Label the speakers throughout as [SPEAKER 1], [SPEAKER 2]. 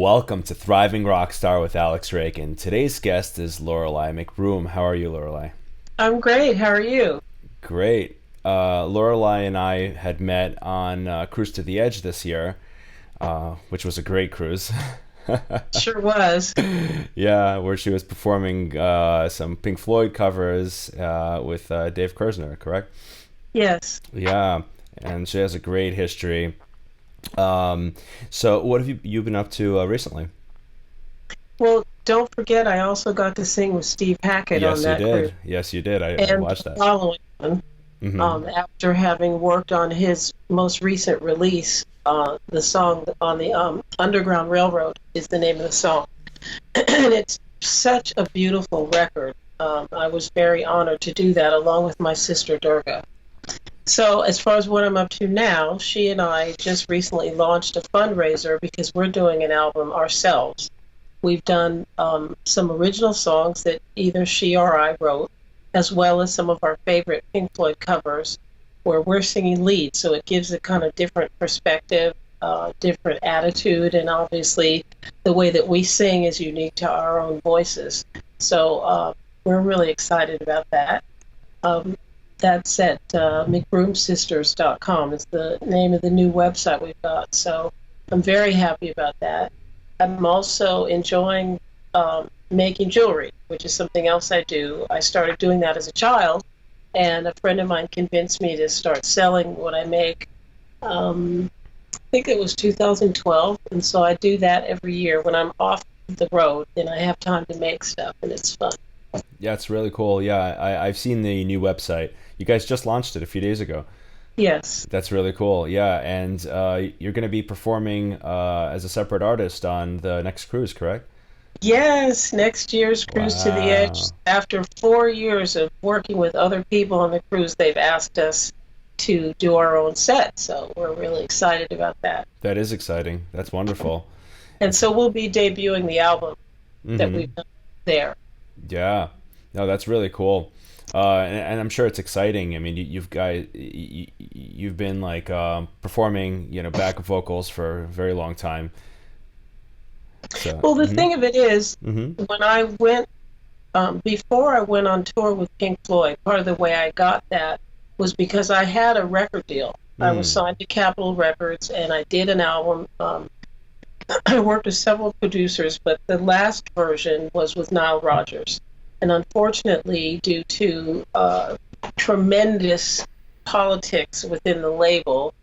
[SPEAKER 1] Welcome to Thriving Rockstar with Alex Reagan. Today's guest is Lorelei McBroom. How are you, Lorelei?
[SPEAKER 2] I'm great. How are you?
[SPEAKER 1] Great. Lorelei and I had met on Cruise to the Edge this year, which was a great cruise.
[SPEAKER 2] Sure was.
[SPEAKER 1] Yeah, where she was performing some Pink Floyd covers with Dave Kersner, correct?
[SPEAKER 2] Yes.
[SPEAKER 1] Yeah, and she has a great history. So what have you been up to recently?
[SPEAKER 2] Well, don't forget, I also got to sing with Steve Hackett on
[SPEAKER 1] Yes, you
[SPEAKER 2] that cruise.
[SPEAKER 1] did. Yes, you did. I
[SPEAKER 2] And
[SPEAKER 1] watched
[SPEAKER 2] the
[SPEAKER 1] that.
[SPEAKER 2] following one,
[SPEAKER 1] Hmm.
[SPEAKER 2] after having worked on his most recent release, the song on the Underground Railroad is the name of the song. And it's such a beautiful record. I was very honored to do that along with my sister Durga. So, as far as what I'm up to now, she and I just recently launched a fundraiser because we're doing an album ourselves. We've done some original songs that either she or I wrote, as well as some of our favorite Pink Floyd covers where we're singing lead. So it gives a kind of different perspective, different attitude, and obviously the way that we sing is unique to our own voices. So we're really excited about that. Um, that's at McBroomSisters.com is the name of the new website we've got. So I'm very happy about that. I'm also enjoying making jewelry, which is something else I do. I started doing that as a child, and a friend of mine convinced me to start selling what I make. I think it was 2012, and so I do that every year when I'm off the road, and I have time to make stuff, and it's fun.
[SPEAKER 1] Yeah, it's really cool. Yeah, I've seen the new website. You guys just launched it a few days ago.
[SPEAKER 2] Yes.
[SPEAKER 1] That's really cool. Yeah, and you're going to be performing as a separate artist on the next cruise, correct?
[SPEAKER 2] Yes, next year's Cruise to the Edge.
[SPEAKER 1] Wow.
[SPEAKER 2] After 4 years of working with other people on the cruise, they've asked us to do our own set. So we're really excited about that.
[SPEAKER 1] That is exciting. That's wonderful.
[SPEAKER 2] And so we'll be debuting the album that
[SPEAKER 1] Hmm.
[SPEAKER 2] we've done there.
[SPEAKER 1] Yeah. No, that's really cool. And I'm sure it's exciting. I mean, you've been like performing, back vocals for a very long time. So,
[SPEAKER 2] Well, the thing of it is,
[SPEAKER 1] hmm.
[SPEAKER 2] when I went, before I went on tour with Pink Floyd, part of the way I got that was because I had a record deal. I was
[SPEAKER 1] Mm.
[SPEAKER 2] signed to Capitol Records and I did an album. I worked with several producers, but the last version was with Nile Rodgers. And unfortunately, due to tremendous politics within the label,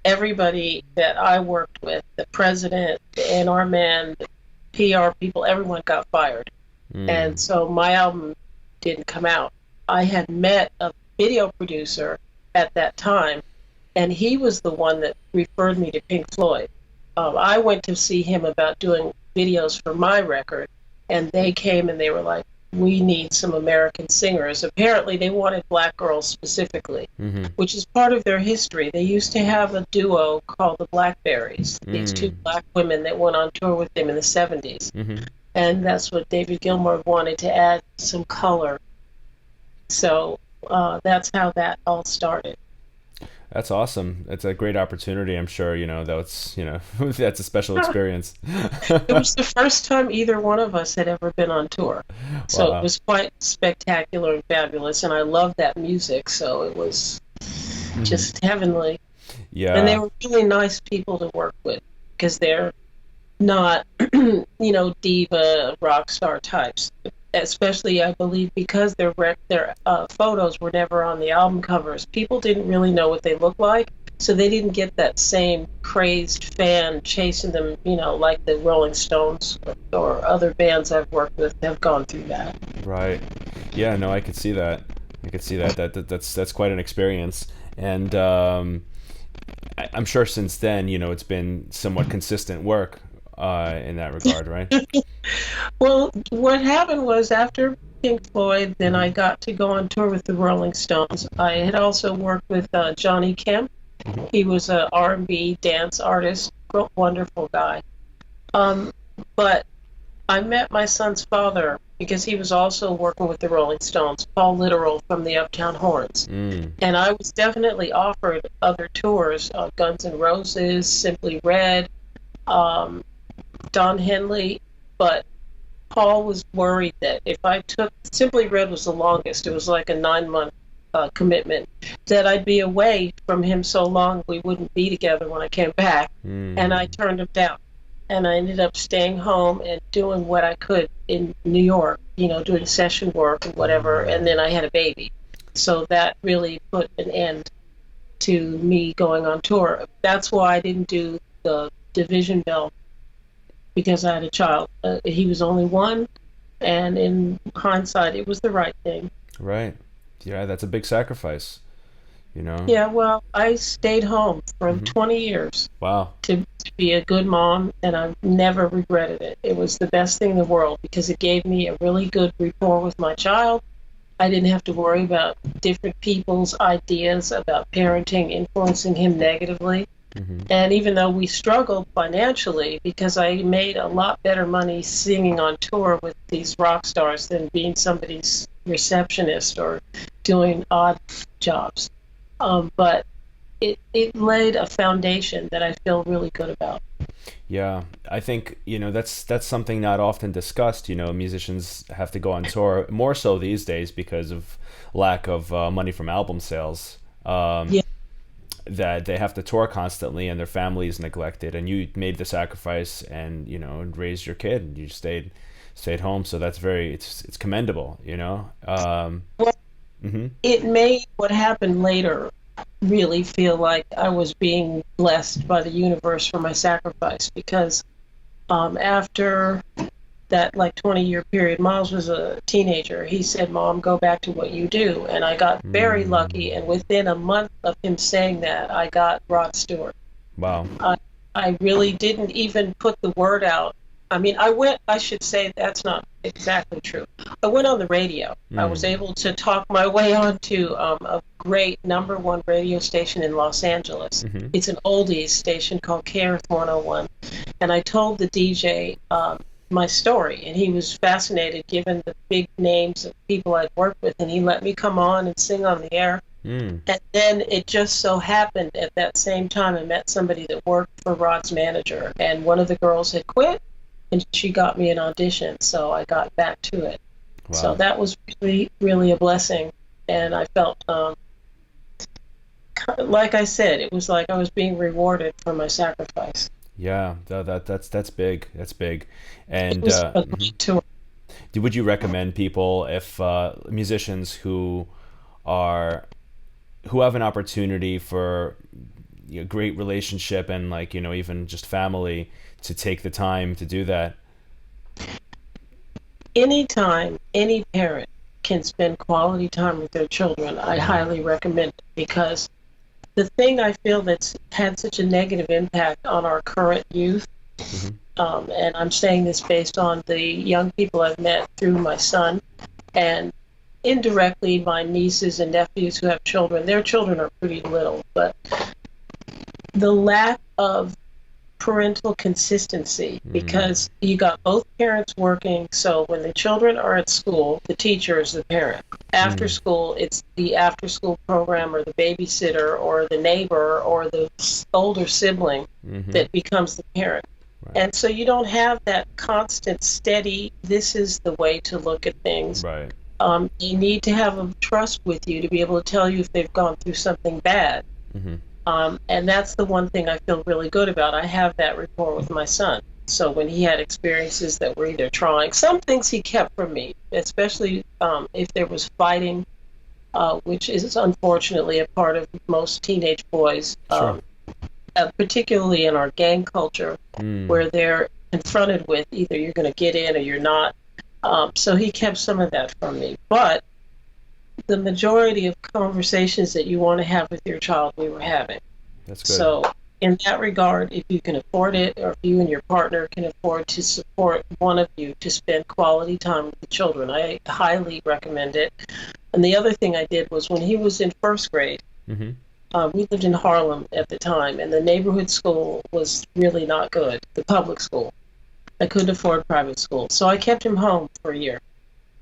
[SPEAKER 2] everybody that I worked with, the president, the A&R man, the PR people, everyone got fired. And
[SPEAKER 1] Mm.
[SPEAKER 2] so my album didn't come out. I had met a video producer at that time, and he was the one that referred me to Pink Floyd. I went to see him about doing videos for my record, and they came and they were like, we need some American singers. Apparently, they wanted black girls specifically,
[SPEAKER 1] Hmm.
[SPEAKER 2] which is part of their history. They used to have a duo called the Blackberries, these two
[SPEAKER 1] Mm.
[SPEAKER 2] black women that went on tour with them in the 70s.
[SPEAKER 1] Hmm.
[SPEAKER 2] And that's what David Gilmour wanted to add some color. So that's how that all started.
[SPEAKER 1] That's awesome. It's a great opportunity. I'm sure, that's, that's a special experience.
[SPEAKER 2] It was the first time either one of us had ever been on tour. So it
[SPEAKER 1] Wow.
[SPEAKER 2] was quite spectacular and fabulous. And I loved that music. So it was
[SPEAKER 1] Hmm.
[SPEAKER 2] just heavenly. And they
[SPEAKER 1] Yeah.
[SPEAKER 2] were really nice people to work with because they're not, diva rock star types. Especially, I believe, because their photos were never on the album covers. People didn't really know what they looked like, so they didn't get that same crazed fan chasing them, like the Rolling Stones or other bands I've worked with have gone through that.
[SPEAKER 1] Right. Yeah, no, I could see that. I could see that. That's quite an experience. And I'm sure since then, it's been somewhat consistent work in that regard, right?
[SPEAKER 2] Well, what happened was after Pink Floyd, then I
[SPEAKER 1] Hmm.
[SPEAKER 2] got to go on tour with the Rolling Stones. I had also worked with Johnny Kemp.
[SPEAKER 1] Hmm.
[SPEAKER 2] He was a R&B dance artist, wonderful guy. Um, but I met my son's father because he was also working with the Rolling Stones, Paul Literal from the Uptown Horns.
[SPEAKER 1] Mm.
[SPEAKER 2] And I was definitely offered other tours, Guns N' Roses, Simply Red, um, Don Henley, but Paul was worried that if I took Simply Red was the longest. It was like a 9 month commitment. That I'd be away from him so long we wouldn't be together when I came back, and I turned him down. And I ended up staying home and doing what I could in New York, doing session work and whatever. And then I had a baby, so that really put an end to me going on tour. That's why I didn't do the Division Bell, because I had a child. He was only one, and in hindsight, it was the right thing.
[SPEAKER 1] Right. Yeah, that's a big sacrifice,
[SPEAKER 2] Yeah, well, I stayed home for
[SPEAKER 1] Hmm.
[SPEAKER 2] 20 years
[SPEAKER 1] Wow.
[SPEAKER 2] to be a good mom, and I've never regretted it. It was the best thing in the world because it gave me a really good rapport with my child. I didn't have to worry about different people's ideas about parenting influencing him negatively.
[SPEAKER 1] Hmm.
[SPEAKER 2] And even though we struggled financially, because I made a lot better money singing on tour with these rock stars than being somebody's receptionist or doing odd jobs. But it laid a foundation that I feel really good about.
[SPEAKER 1] Yeah, I think that's something not often discussed. Musicians have to go on tour more so these days because of lack of money from album sales.
[SPEAKER 2] Yeah,
[SPEAKER 1] That they have to tour constantly, and their family is neglected. And you made the sacrifice, and raised your kid, and you stayed home. So that's it's commendable.
[SPEAKER 2] well,
[SPEAKER 1] Hmm.
[SPEAKER 2] it made what happened later really feel like I was being blessed by the universe for my sacrifice because after that like 20-year period, Miles was a teenager. He said, "Mom, go back to what you do." And I got very lucky. And within a month of him saying that, I got Rod Stewart.
[SPEAKER 1] Wow.
[SPEAKER 2] I, I really didn't even put the word out. I mean, I should say that's not exactly true. I went on the radio. I was able to talk my way onto a great #1 radio station in Los Angeles.
[SPEAKER 1] Hmm.
[SPEAKER 2] It's an oldies station called KRF 101. And I told the DJ my story, and he was fascinated given the big names of people I'd worked with, and he let me come on and sing on the air.
[SPEAKER 1] Mm.
[SPEAKER 2] And then it just so happened at that same time I met somebody that worked for Rod's manager, and one of the girls had quit, and she got me an audition, so I got back to it. So
[SPEAKER 1] Wow.
[SPEAKER 2] that was really, really a blessing, and I felt, like I said, it was like I was being rewarded for my sacrifice.
[SPEAKER 1] Yeah, that's big. That's big.
[SPEAKER 2] It
[SPEAKER 1] And
[SPEAKER 2] was a
[SPEAKER 1] mhm.
[SPEAKER 2] great tour.
[SPEAKER 1] Would you recommend people, if musicians are who have an opportunity for a great relationship and, like, even just family, to take the time to do that?
[SPEAKER 2] Anytime any parent can spend quality time with their children, I
[SPEAKER 1] Hmm.
[SPEAKER 2] highly recommend it because the thing I feel that's had such a negative impact on our current youth,
[SPEAKER 1] Hmm.
[SPEAKER 2] and I'm saying this based on the young people I've met through my son and indirectly my nieces and nephews who have children. Their children are pretty little, but the lack of parental consistency
[SPEAKER 1] Hmm.
[SPEAKER 2] because you got both parents working. So when the children are at school, the teacher is the parent. After
[SPEAKER 1] Hmm.
[SPEAKER 2] school, it's the after school program or the babysitter or the neighbor or the older sibling
[SPEAKER 1] Hmm.
[SPEAKER 2] that becomes the parent.
[SPEAKER 1] Right.
[SPEAKER 2] And so you don't have that constant, steady, this is the way to look at things.
[SPEAKER 1] Right.
[SPEAKER 2] You need to have a trust with you to be able to tell you if they've gone through something bad.
[SPEAKER 1] Hmm.
[SPEAKER 2] And that's the one thing I feel really good about. I have that rapport with my son. So when he had experiences that were either trying, some things he kept from me, especially if there was fighting, which is unfortunately a part of most teenage boys,
[SPEAKER 1] Sure.
[SPEAKER 2] particularly in our gang culture,
[SPEAKER 1] Mm.
[SPEAKER 2] where they're confronted with either you're going to get in or you're not. So he kept some of that from me. But the majority of conversations that you want to have with your child, we were having.
[SPEAKER 1] That's good.
[SPEAKER 2] So, in that regard, if you can afford it, or if you and your partner can afford to support one of you to spend quality time with the children, I highly recommend it. And the other thing I did was when he was in first grade,
[SPEAKER 1] Hmm.
[SPEAKER 2] we lived in Harlem at the time, and the neighborhood school was really not good, the public school. I couldn't afford private school. So I kept him home for a year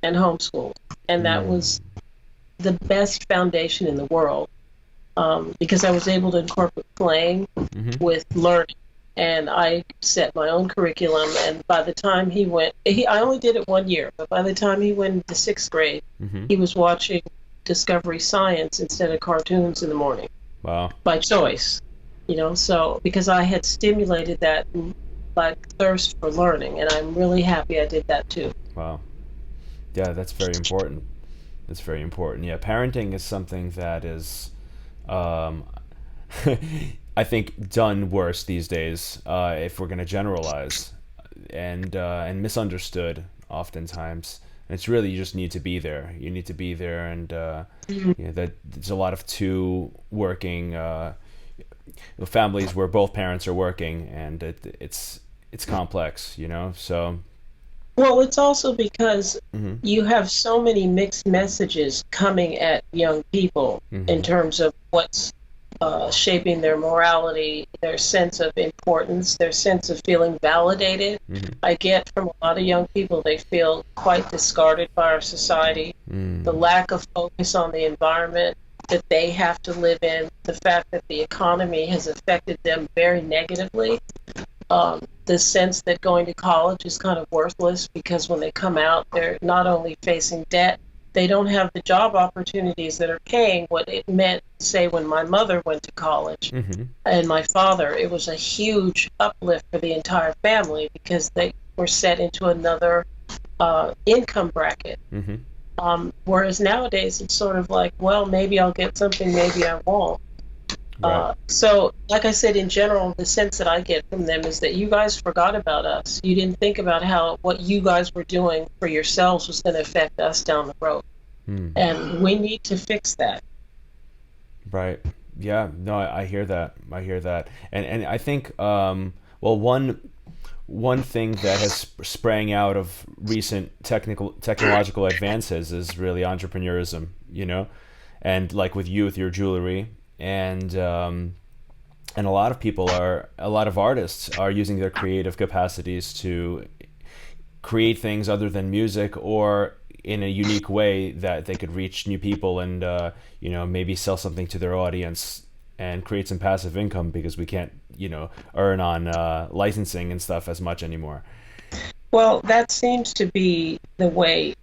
[SPEAKER 2] and homeschooled. And that
[SPEAKER 1] Mm.
[SPEAKER 2] was the best foundation in the world because I was able to incorporate playing
[SPEAKER 1] Hmm.
[SPEAKER 2] with learning. and I set my own curriculum. And by the time I only did it 1 year, but by the time he went into sixth grade,
[SPEAKER 1] Mm-hmm.
[SPEAKER 2] he was watching Discovery Science instead of cartoons in the morning
[SPEAKER 1] Wow.
[SPEAKER 2] by choice. So because I had stimulated that like thirst for learning, and I'm really happy I did that too.
[SPEAKER 1] Wow. Yeah, that's very important. That's very important. Yeah, parenting is something that is, um, I think, done worse these days, if we're going to generalize, and misunderstood oftentimes. And it's really, you just need to be there. You need to be there, and
[SPEAKER 2] Mhm.
[SPEAKER 1] that there's a lot of two working families where both parents are working, and it's complex, So.
[SPEAKER 2] Well, it's also because
[SPEAKER 1] Hmm.
[SPEAKER 2] you have so many mixed messages coming at young people in
[SPEAKER 1] Hmm.
[SPEAKER 2] terms of what's shaping their morality, their sense of importance, their sense of feeling validated.
[SPEAKER 1] Hmm.
[SPEAKER 2] I get from a lot of young people, they feel quite discarded by our society. The lack of focus on the environment that they have to live in, the fact that the economy has affected them very negatively, the sense that going to college is kind of worthless because when they come out, they're not only facing debt, they don't have the job opportunities that are paying what it meant, say, when my mother went to college
[SPEAKER 1] Hmm.
[SPEAKER 2] and my father. It was a huge uplift for the entire family because they were set into another income bracket.
[SPEAKER 1] Hmm.
[SPEAKER 2] Whereas nowadays, it's sort of like, well, maybe I'll get something, maybe I won't.
[SPEAKER 1] Right.
[SPEAKER 2] So, like I said, in general, the sense that I get from them is that you guys forgot about us. You didn't think about how what you guys were doing for yourselves was going to affect us down the road.
[SPEAKER 1] Hmm.
[SPEAKER 2] And we need to fix that.
[SPEAKER 1] Right. Yeah. No, I hear that. I hear that. And I think, well, one thing that has sprang out of recent technological advances is really entrepreneurism. And like with you with your jewelry, and a lot of artists are using their creative capacities to create things other than music, or in a unique way that they could reach new people, and maybe sell something to their audience and create some passive income, because we can't earn on licensing and stuff as much anymore.
[SPEAKER 2] Well, that seems to be the way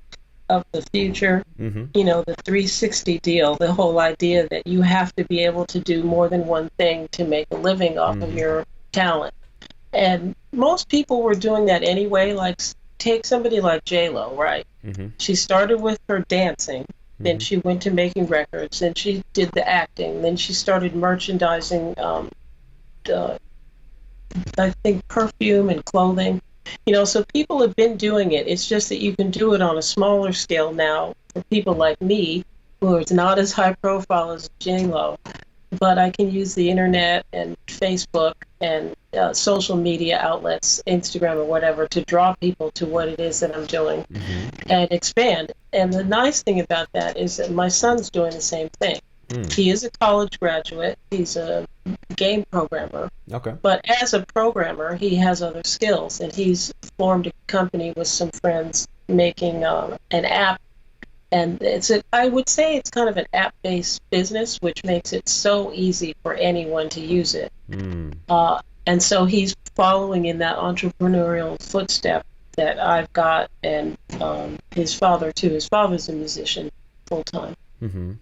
[SPEAKER 2] of the future.
[SPEAKER 1] Mm-hmm.
[SPEAKER 2] The 360 deal, the whole idea that you have to be able to do more than one thing to make a living off of
[SPEAKER 1] Mm-hmm.
[SPEAKER 2] your talent. And most people were doing that anyway. Like, take somebody like J-Lo, right?
[SPEAKER 1] Mm-hmm.
[SPEAKER 2] She started with her dancing, then
[SPEAKER 1] Mm-hmm.
[SPEAKER 2] she went to making records, then she did the acting, then she started merchandising, uh, I think, perfume and clothing. So people have been doing it. It's just that you can do it on a smaller scale now for people like me, who is not as high profile as J-Lo, but I can use the internet and Facebook and social media outlets, Instagram or whatever, to draw people to what it is that I'm doing
[SPEAKER 1] Mm-hmm.
[SPEAKER 2] and expand. And the nice thing about that is that my son's doing the same thing.
[SPEAKER 1] Mm.
[SPEAKER 2] He is a college graduate. He's a game programmer.
[SPEAKER 1] Okay.
[SPEAKER 2] But as a programmer, he has other skills, and he's formed a company with some friends making an app. And I would say it's kind of an app-based business, which makes it so easy for anyone to use it.
[SPEAKER 1] Mm.
[SPEAKER 2] And so he's following in that entrepreneurial footstep that I've got, and his father too. His father's a musician full time.
[SPEAKER 1] Mm-hmm.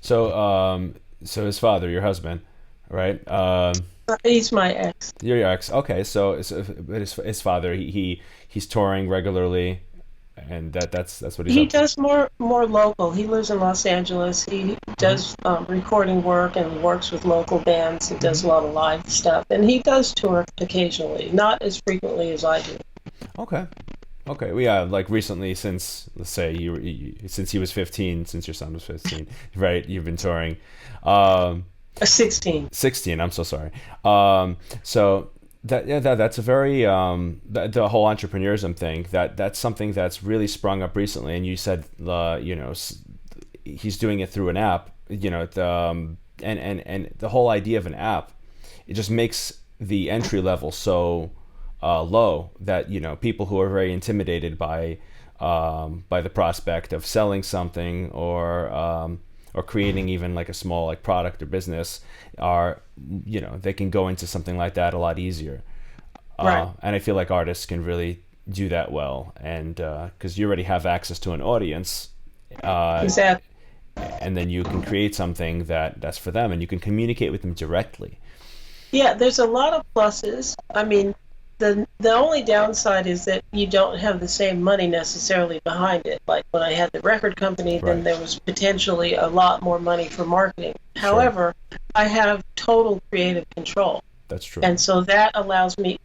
[SPEAKER 1] So his father, your husband, right?
[SPEAKER 2] He's my ex.
[SPEAKER 1] You're your ex. Okay, but his father, he's touring regularly, and that's what he's
[SPEAKER 2] He
[SPEAKER 1] up to.
[SPEAKER 2] does more local. He lives in Los Angeles. He does recording work and works with local bands. He does a lot of live stuff, and he does tour occasionally, not as frequently as I do.
[SPEAKER 1] Okay. Okay. Well, yeah, like recently, since let's say since he was 15, since your son was 15, right? You've been touring. Um,
[SPEAKER 2] 16.
[SPEAKER 1] 16. I'm so sorry. So that's a very the whole entrepreneurism thing. That's something that's really sprung up recently. And you said he's doing it through an app. And the whole idea of an app, it just makes the entry level so low that people who are very intimidated by the prospect of selling something, or or creating even like a small like product or business are, they can go into something like that a lot easier.
[SPEAKER 2] Right.
[SPEAKER 1] And I feel like artists can really do that well, and because you already have access to an audience,
[SPEAKER 2] Exactly.
[SPEAKER 1] and then you can create something that's for them, and you can communicate with them directly.
[SPEAKER 2] Yeah, there's a lot of pluses. I mean, the only downside is that you don't have the same money necessarily behind it. Like when I had the record company, then
[SPEAKER 1] Right.
[SPEAKER 2] there was potentially a lot more money for marketing.
[SPEAKER 1] Sure.
[SPEAKER 2] However, I have total creative control.
[SPEAKER 1] That's true.
[SPEAKER 2] And so that allows me.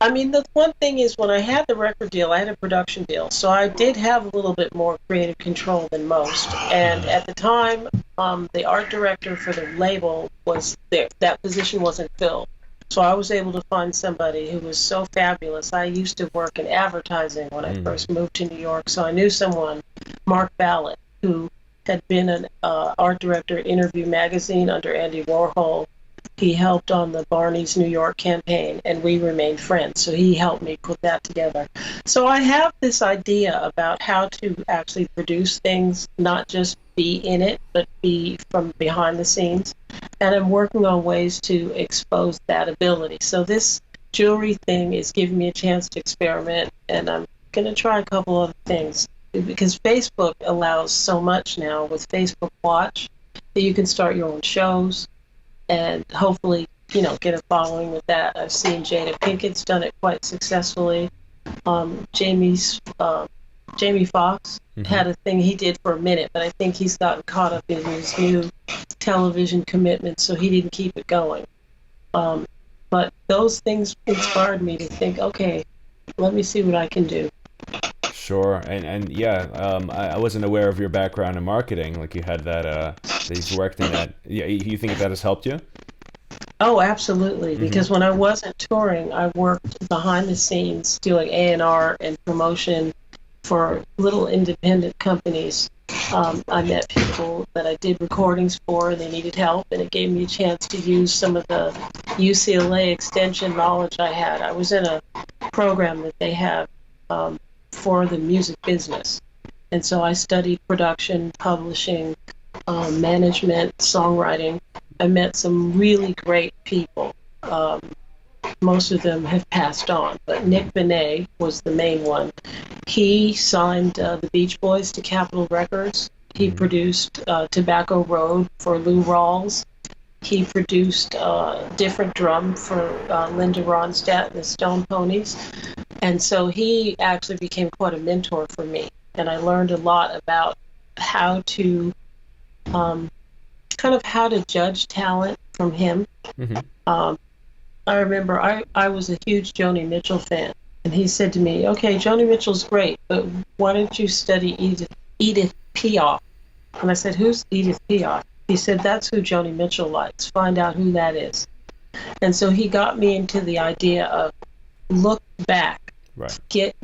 [SPEAKER 2] I mean, the one thing is when I had the record deal, I had a production deal. So I did have a little bit more creative control than most. And at the time, the art director for the label was there. That position wasn't filled. So I was able to find somebody who was so fabulous. I used to work in advertising when I first moved to New York. So I knew someone, Mark Ballett, who had been an art director at Interview Magazine under Andy Warhol. He helped on the Barney's New York campaign, and we remained friends. So he helped me put that together. So I have this idea about how to actually produce things, not just be in it, but be from behind the scenes. And I'm working on ways to expose that ability. So this jewelry thing is giving me a chance to experiment, and I'm going to try a couple other things. Because Facebook allows so much now with Facebook Watch that you can start your own shows and hopefully, get a following with that. I've seen Jada Pinkett's done it quite successfully. Jamie Foxx had a thing he did for a minute, but I think he's gotten caught up in his new television commitments, so he didn't keep it going. But those things inspired me to think, okay, let me see what I can do.
[SPEAKER 1] Sure. And yeah, I wasn't aware of your background in marketing. Like you had that you've worked in that. Yeah, you think that has helped you?
[SPEAKER 2] Oh, absolutely. Because when I wasn't touring, I worked behind the scenes doing A&R and promotion for little independent companies. I met people that I did recordings for, and they needed help, and it gave me a chance to use some of the UCLA Extension knowledge I had. I was in a program that they have for the music business. And so I studied production, publishing, management, songwriting. I met some really great people. Most of them have passed on, but Nick Benet was the main one. He signed the Beach Boys to Capitol Records. He produced Tobacco Road for Lou Rawls. He produced Different Drum for Linda Ronstadt and the Stone Ponies. And so he actually became quite a mentor for me. And I learned a lot about how to how to judge talent from him. I remember I was a huge Joni Mitchell fan, and he said to me, okay, Joni Mitchell's great, but why don't you study Edith Piaf? And I said, who's Edith Piaf? He said, that's who Joni Mitchell likes. Find out who that is. And so he got me into the idea of look back,
[SPEAKER 1] Right.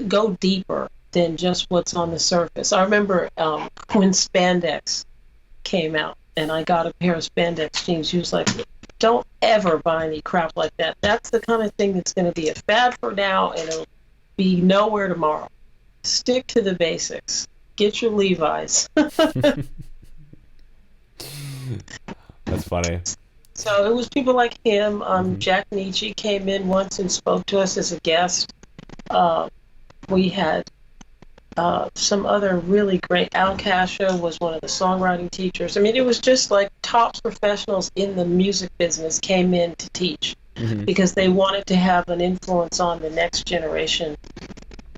[SPEAKER 2] go deeper than just what's on the surface. I remember when spandex came out, and I got a pair of spandex jeans. She was like, don't ever buy any crap like that. That's the kind of thing that's going to be a fad for now, and it'll be nowhere tomorrow. Stick to the basics. Get your Levi's.
[SPEAKER 1] That's funny.
[SPEAKER 2] So it was people like him. Jack Nietzsche came in once and spoke to us as a guest. We had some other really great. Al Cascio was one of the songwriting teachers. I mean, it was just like top professionals in the music business came in to teach because they wanted to have an influence on the next generation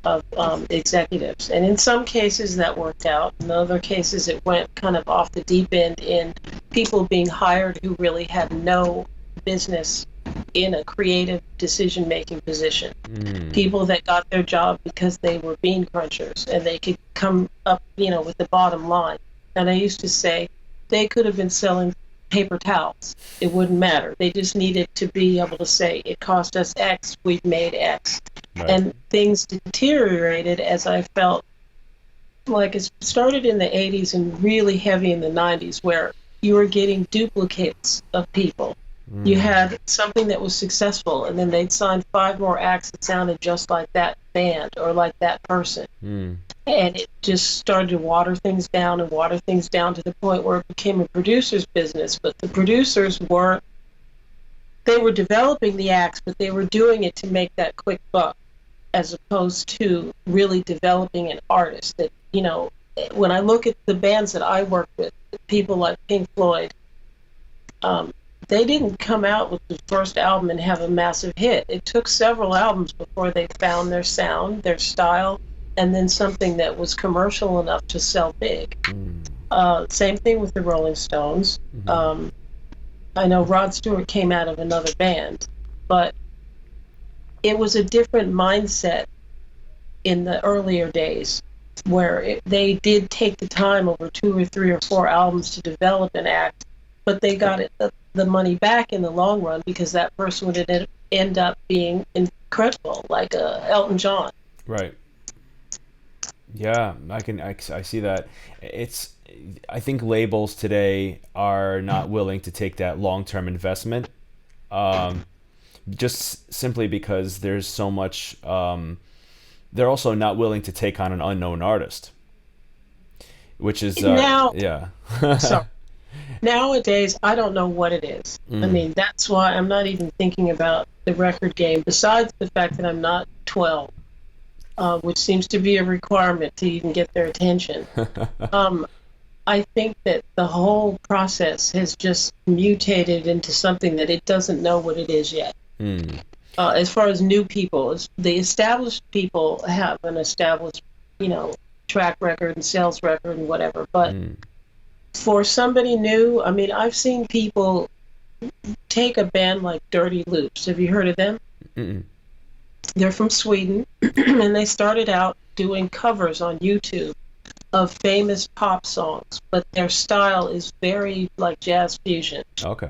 [SPEAKER 2] of executives. And in some cases that worked out. In other cases it went kind of off the deep end in people being hired who really had no business in a creative decision-making position. People that got their job because they were bean crunchers and they could come up, with the bottom line. And I used to say they could have been selling paper towels. It wouldn't matter. They just needed to be able to say, it cost us X, we've made X.
[SPEAKER 1] Right.
[SPEAKER 2] And things deteriorated as I felt like it started in the 80s and really heavy in the 90s where you were getting duplicates of people. You had something that was successful, and then they'd sign 5 more acts that sounded just like that band or like that person.
[SPEAKER 1] Mm.
[SPEAKER 2] And it just started to water things down and water things down to the point where it became a producer's business. But the producers weren't, they were developing the acts, but they were doing it to make that quick buck, as opposed to really developing an artist. That, you know, when I look at the bands that I work with, people like Pink Floyd, they didn't come out with the first album and have a massive hit. It took several albums before they found their sound, their style, and then something that was commercial enough to sell big. Same thing with the Rolling Stones.
[SPEAKER 1] Mm-hmm.
[SPEAKER 2] I know Rod Stewart came out of another band, but it was a different mindset in the earlier days, where they did take the time over 2 or 3 or 4 albums to develop an act, but they got the money back in the long run because that person would end up being incredible, like Elton John.
[SPEAKER 1] Right. Yeah, I see that. I think labels today are not willing to take that long-term investment, just simply because there's so much. They're also not willing to take on an unknown artist, which is
[SPEAKER 2] now.
[SPEAKER 1] Yeah.
[SPEAKER 2] So nowadays, I don't know what it is. I mean, that's why I'm not even thinking about the record game. Besides the fact that I'm not 12. Which seems to be a requirement to even get their attention. I think that the whole process has just mutated into something that it doesn't know what it is yet. As far as new people, the established people have an established, track record and sales record and whatever. But for somebody new, I mean, I've seen people take a band like Dirty Loops. Have you heard of them?
[SPEAKER 1] Mm-mm.
[SPEAKER 2] They're from Sweden, and they started out doing covers on YouTube of famous pop songs, but their style is very like jazz fusion.
[SPEAKER 1] Okay.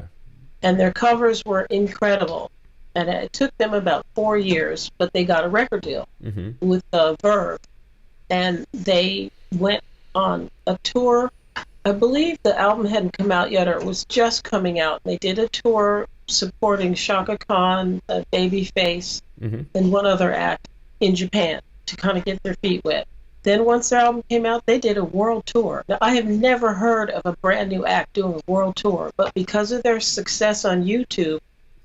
[SPEAKER 2] And their covers were incredible. And it took them about 4 years, but they got a record deal with Verve. And they went on a tour. I believe the album hadn't come out yet, or it was just coming out. They did a tour supporting Shaka Khan, Babyface, and one other act in Japan to kind of get their feet wet. Then once their album came out, they did a world tour. Now, I have never heard of a brand new act doing a world tour, but because of their success on YouTube,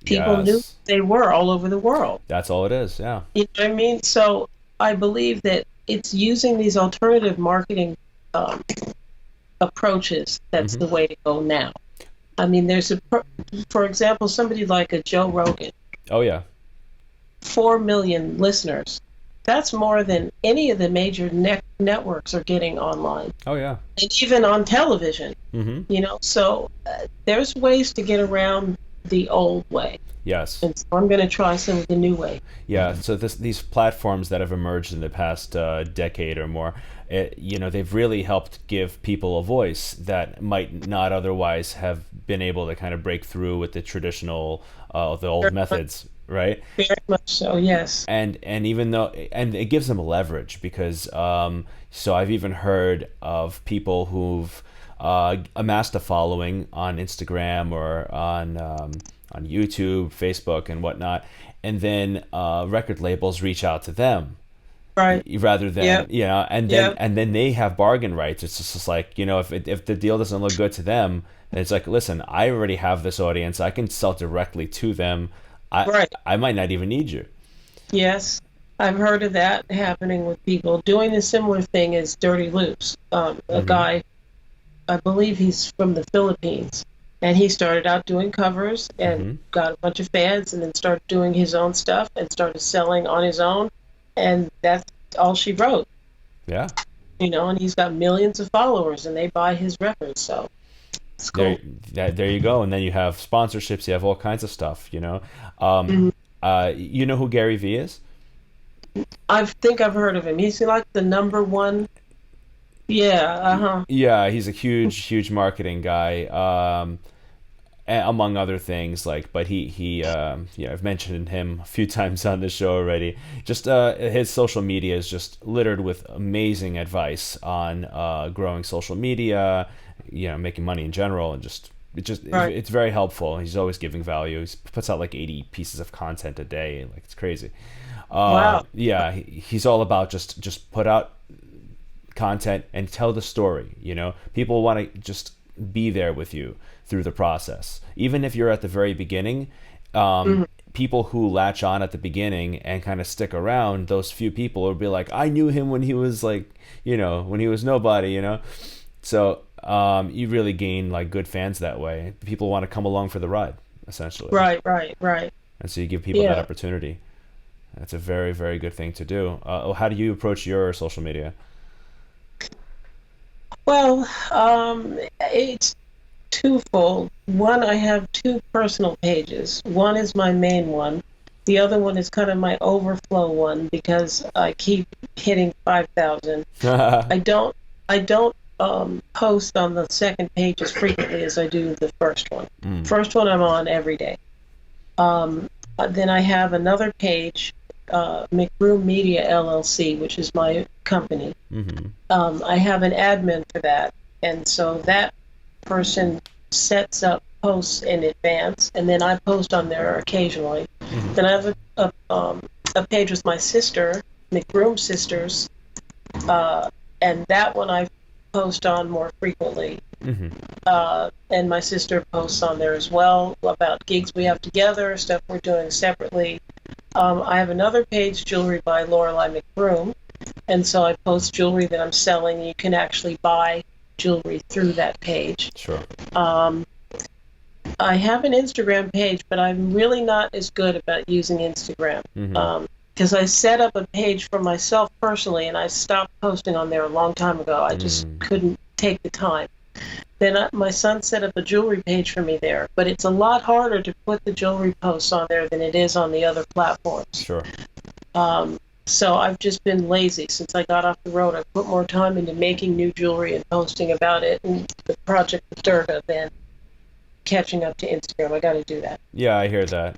[SPEAKER 2] people knew they were all over the world.
[SPEAKER 1] That's all it is, yeah.
[SPEAKER 2] You know what I mean? So I believe that it's using these alternative marketing approaches that's the way to go now. I mean, for example, somebody like a Joe Rogan.
[SPEAKER 1] Oh, yeah.
[SPEAKER 2] 4 million listeners. That's more than any of the major networks are getting online.
[SPEAKER 1] Oh, yeah.
[SPEAKER 2] And even on television. So there's ways to get around the old way.
[SPEAKER 1] Yes.
[SPEAKER 2] And so I'm going to try some of the new way.
[SPEAKER 1] Yeah, so these platforms that have emerged in the past decade or more, they've really helped give people a voice that might not otherwise have been able to kind of break through with the traditional, the old methods, right?
[SPEAKER 2] Very much so, yes.
[SPEAKER 1] And it gives them leverage because, so I've even heard of people who've amassed a following on Instagram or on YouTube, Facebook, and whatnot, and then record labels reach out to them,
[SPEAKER 2] right?
[SPEAKER 1] Rather than and then they have bargain rights. It's just like if the deal doesn't look good to them, then it's like, listen, I already have this audience. I can sell directly to them. I might not even need you.
[SPEAKER 2] Yes, I've heard of that happening with people doing a similar thing as Dirty Loops. A guy, I believe he's from the Philippines. And he started out doing covers and got a bunch of fans and then started doing his own stuff and started selling on his own. And that's all she wrote.
[SPEAKER 1] Yeah.
[SPEAKER 2] And he's got millions of followers and they buy his records. So it's cool.
[SPEAKER 1] There you go. And then you have sponsorships. You have all kinds of stuff, You know who Gary Vee is?
[SPEAKER 2] I think I've heard of him. He's like the number one. Yeah.
[SPEAKER 1] Yeah, he's a huge marketing guy. Among other things, but I've mentioned him a few times on the show already. Just his social media is just littered with amazing advice on growing social media, making money in general, and just
[SPEAKER 2] Right.
[SPEAKER 1] it's very helpful. He's always giving value. He puts out like 80 pieces of content a day. Like it's crazy.
[SPEAKER 2] Wow.
[SPEAKER 1] Yeah, he's all about just put out content and tell the story. People want to just be there with you through the process, even if you're at the very beginning.
[SPEAKER 2] Mhm.
[SPEAKER 1] People who latch on at the beginning and kind of stick around, those few people will be like, I knew him when he was like, when he was nobody. So you really gain like good fans that way. People want to come along for the ride, essentially.
[SPEAKER 2] Right, right, right.
[SPEAKER 1] And so you give people that
[SPEAKER 2] Yeah.
[SPEAKER 1] opportunity. That's a very, very good thing to do. How do you approach your social media?
[SPEAKER 2] Well, it's twofold. One, I have two personal pages. One is my main one. The other one is kind of my overflow one because I keep hitting 5,000. I don't post on the second page as frequently as I do the first one.
[SPEAKER 1] Mm.
[SPEAKER 2] First one I'm on every day. Then I have another page, McBroom Media LLC, which is my company.
[SPEAKER 1] Mm-hmm.
[SPEAKER 2] I have an admin for that, and so that person sets up posts in advance, and then I post on there occasionally.
[SPEAKER 1] Mm-hmm.
[SPEAKER 2] Then I have a page with my sister, McBroom Sisters, and that one I post on more frequently.
[SPEAKER 1] Mm-hmm.
[SPEAKER 2] And my sister posts on there as well about gigs we have together, stuff we're doing separately. I have another page, Jewelry by Lorelei McBroom, and so I post jewelry that I'm selling. You can actually buy jewelry through that page.
[SPEAKER 1] Sure.
[SPEAKER 2] I have an Instagram page, but I'm really not as good about using Instagram.
[SPEAKER 1] Mm-hmm.
[SPEAKER 2] Because I set up a page for myself personally, and I stopped posting on there a long time ago. I just couldn't take the time. Then my son set up a jewelry page for me there, but it's a lot harder to put the jewelry posts on there than it is on the other platforms.
[SPEAKER 1] Sure.
[SPEAKER 2] So I've just been lazy since I got off the road. I put more time into making new jewelry and posting about it and the project with Durga than catching up to Instagram. I got to do that.
[SPEAKER 1] Yeah, I hear that.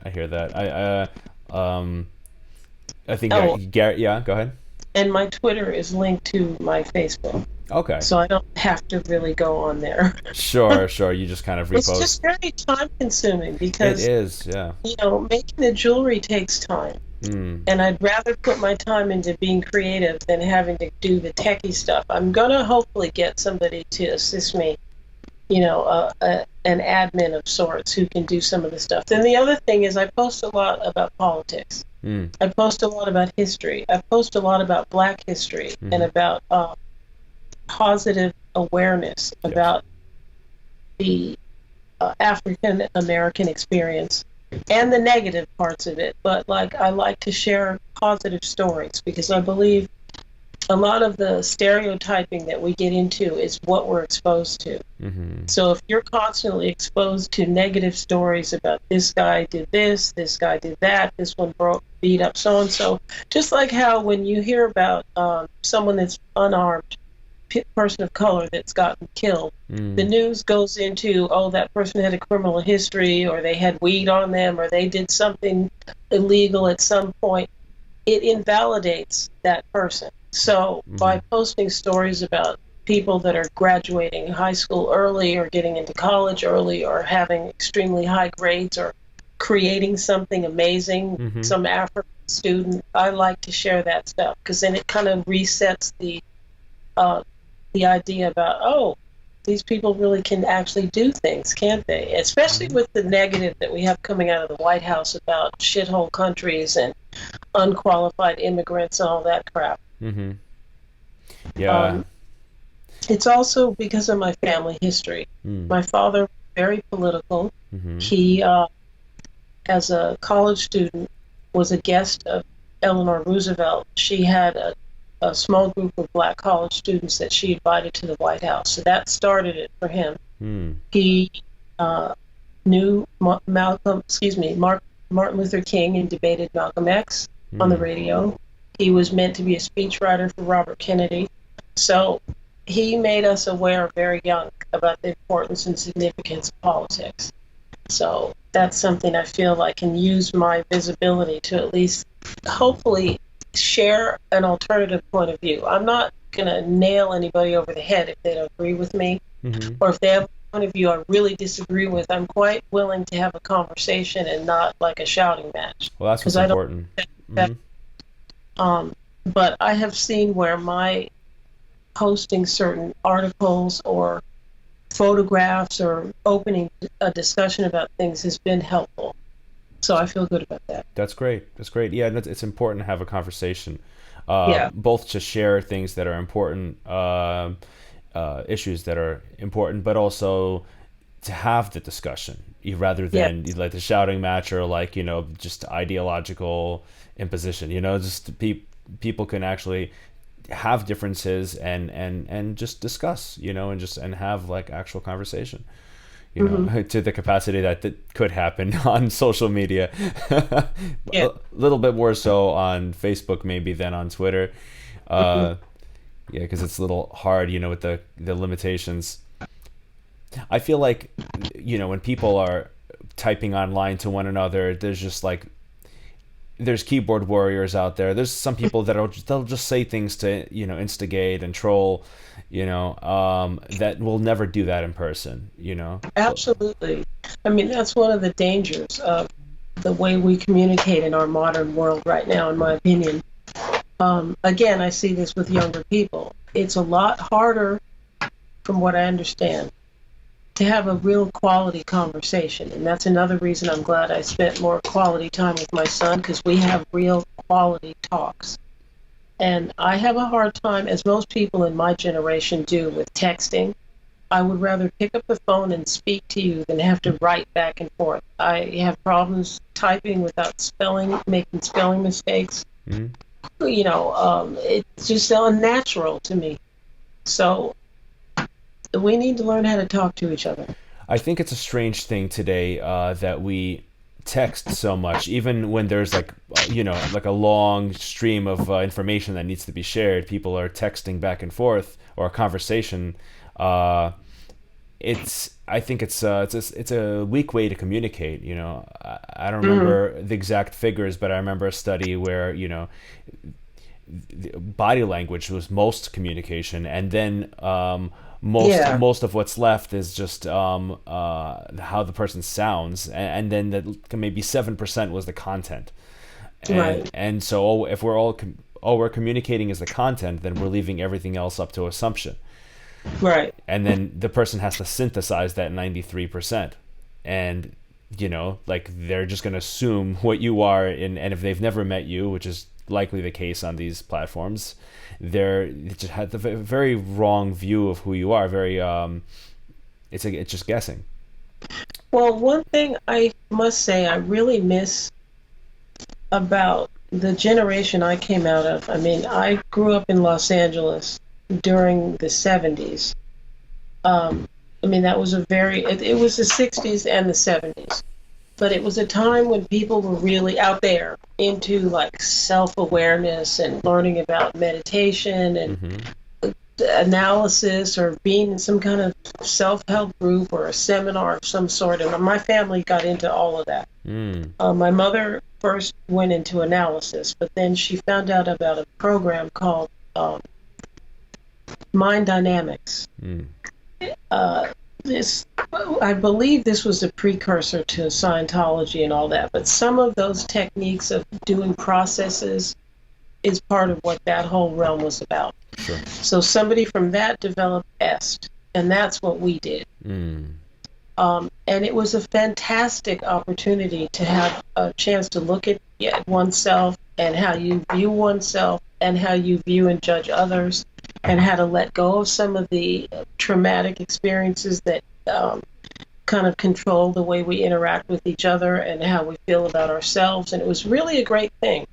[SPEAKER 1] I think
[SPEAKER 2] Oh,
[SPEAKER 1] Garrett. Yeah, go ahead.
[SPEAKER 2] and my Twitter is linked to my Facebook,
[SPEAKER 1] Okay.
[SPEAKER 2] so I don't have to really go on there.
[SPEAKER 1] Sure. You just kind of
[SPEAKER 2] It's
[SPEAKER 1] repost.
[SPEAKER 2] just very time consuming
[SPEAKER 1] It
[SPEAKER 2] because,
[SPEAKER 1] is. Yeah.
[SPEAKER 2] making the jewelry takes time.
[SPEAKER 1] Mm.
[SPEAKER 2] And I'd rather put my time into being creative than having to do the techie stuff. I'm going to hopefully get somebody to assist me, an admin of sorts who can do some of the stuff. Then the other thing is I post a lot about politics.
[SPEAKER 1] Mm.
[SPEAKER 2] I post a lot about history. I post a lot about Black history and about positive awareness about the African American experience and the negative parts of it. But I like to share positive stories because I believe a lot of the stereotyping that we get into is what we're exposed to.
[SPEAKER 1] Mm-hmm.
[SPEAKER 2] So if you're constantly exposed to negative stories about this guy did this guy did that, this one beat up so-and-so, just like how when you hear about someone that's unarmed, person of color that's gotten killed, the news goes into, oh, that person had a criminal history, or they had weed on them, or they did something illegal at some point. It invalidates that person. So by posting stories about people that are graduating high school early or getting into college early or having extremely high grades or creating something amazing, some African student, I like to share that stuff because then it kind of resets the idea about, oh, these people really can actually do things, can't they? Especially with the negative that we have coming out of the White House about shithole countries and unqualified immigrants and all that crap.
[SPEAKER 1] Mm-hmm. Yeah.
[SPEAKER 2] It's also because of my family history. My father was very political. He, as a college student, was a guest of Eleanor Roosevelt. She had a small group of Black college students that she invited to the White House. So that started it for him. He knew Martin Luther King and debated Malcolm X on the radio. He was meant to be a speechwriter for Robert Kennedy. So he made us aware very young about the importance and significance of politics. So that's something I feel I can use my visibility to at least hopefully share an alternative point of view. I'm not going to nail anybody over the head if they don't agree with me or if they have a point of view I really disagree with, I'm quite willing to have a conversation and not like a shouting match.
[SPEAKER 1] Well, that's what's
[SPEAKER 2] Because I don't.
[SPEAKER 1] important. Hmm.
[SPEAKER 2] Um, but I have seen where my posting certain articles or photographs or opening a discussion about things has been helpful. So I feel good about that.
[SPEAKER 1] That's great. That's great. Yeah, and it's important to have a conversation,
[SPEAKER 2] Yeah.
[SPEAKER 1] both to share things that are important, issues that are important, but also to have the discussion rather
[SPEAKER 2] Yes.
[SPEAKER 1] than like the shouting match or like just ideological imposition. Just people can actually have differences and just discuss, and have like actual conversation.
[SPEAKER 2] Hmm.
[SPEAKER 1] To the capacity that could happen on social media.
[SPEAKER 2] Yeah.
[SPEAKER 1] A little bit more so on Facebook maybe than on Twitter.
[SPEAKER 2] Hmm.
[SPEAKER 1] Uh, yeah, because it's a little hard, with the limitations. I feel like, when people are typing online to one another, there's just like there's keyboard warriors out there. There's some people they'll just say things to instigate and troll, that will never do that in person.
[SPEAKER 2] Absolutely. I mean, that's one of the dangers of the way we communicate in our modern world right now, in my opinion. Again, I see this with younger people. It's a lot harder, from what I understand, to have a real quality conversation. And that's another reason I'm glad I spent more quality time with my son, because we have real quality talks. And I have a hard time, as most people in my generation do, with texting. I would rather pick up the phone and speak to you than have to write back and forth. I have problems typing without making spelling mistakes.
[SPEAKER 1] Mhm.
[SPEAKER 2] It's just unnatural to me. So we need to learn how to talk to each other.
[SPEAKER 1] I think it's a strange thing today, that we text so much, even when there's like a long stream of information that needs to be shared. People are texting back and forth, or a conversation. I think it's a weak way to communicate. I don't
[SPEAKER 2] Hmm.
[SPEAKER 1] remember the exact figures, but I remember a study where body language was most communication, and then
[SPEAKER 2] Yeah,
[SPEAKER 1] most of what's left is just how the person sounds, and then that maybe 7% was the content,
[SPEAKER 2] right,
[SPEAKER 1] and so if all we're communicating is the content, then we're leaving everything else up to assumption,
[SPEAKER 2] right.
[SPEAKER 1] and then the person has to synthesize that 93%, and like they're just going to assume what you are, and if they've never met you, which is likely the case on these platforms, they just had the very wrong view of who you are. Very it's just guessing.
[SPEAKER 2] Well, one thing I must say I really miss about the generation I came out of. I mean, I grew up in Los Angeles during the 70s. I mean, that was it was the 60s and the 70s. But it was a time when people were really out there into like self-awareness and learning about meditation and
[SPEAKER 1] Hmm.
[SPEAKER 2] analysis, or being in some kind of self-help group or a seminar of some sort. And my family got into all of that.
[SPEAKER 1] Mm.
[SPEAKER 2] My mother first went into analysis, but then she found out about a program called Mind Dynamics.
[SPEAKER 1] Mm.
[SPEAKER 2] This, I believe this was a precursor to Scientology and all that, but some of those techniques of doing processes is part of what that whole realm was about.
[SPEAKER 1] Sure.
[SPEAKER 2] So somebody from that developed EST, and that's what we did.
[SPEAKER 1] Mm.
[SPEAKER 2] And it was a fantastic opportunity to have a chance to look at oneself and how you view oneself and how you view and judge others, and how to let go of some of the traumatic experiences that kind of control the way we interact with each other and how we feel about ourselves. And it was really a great thing.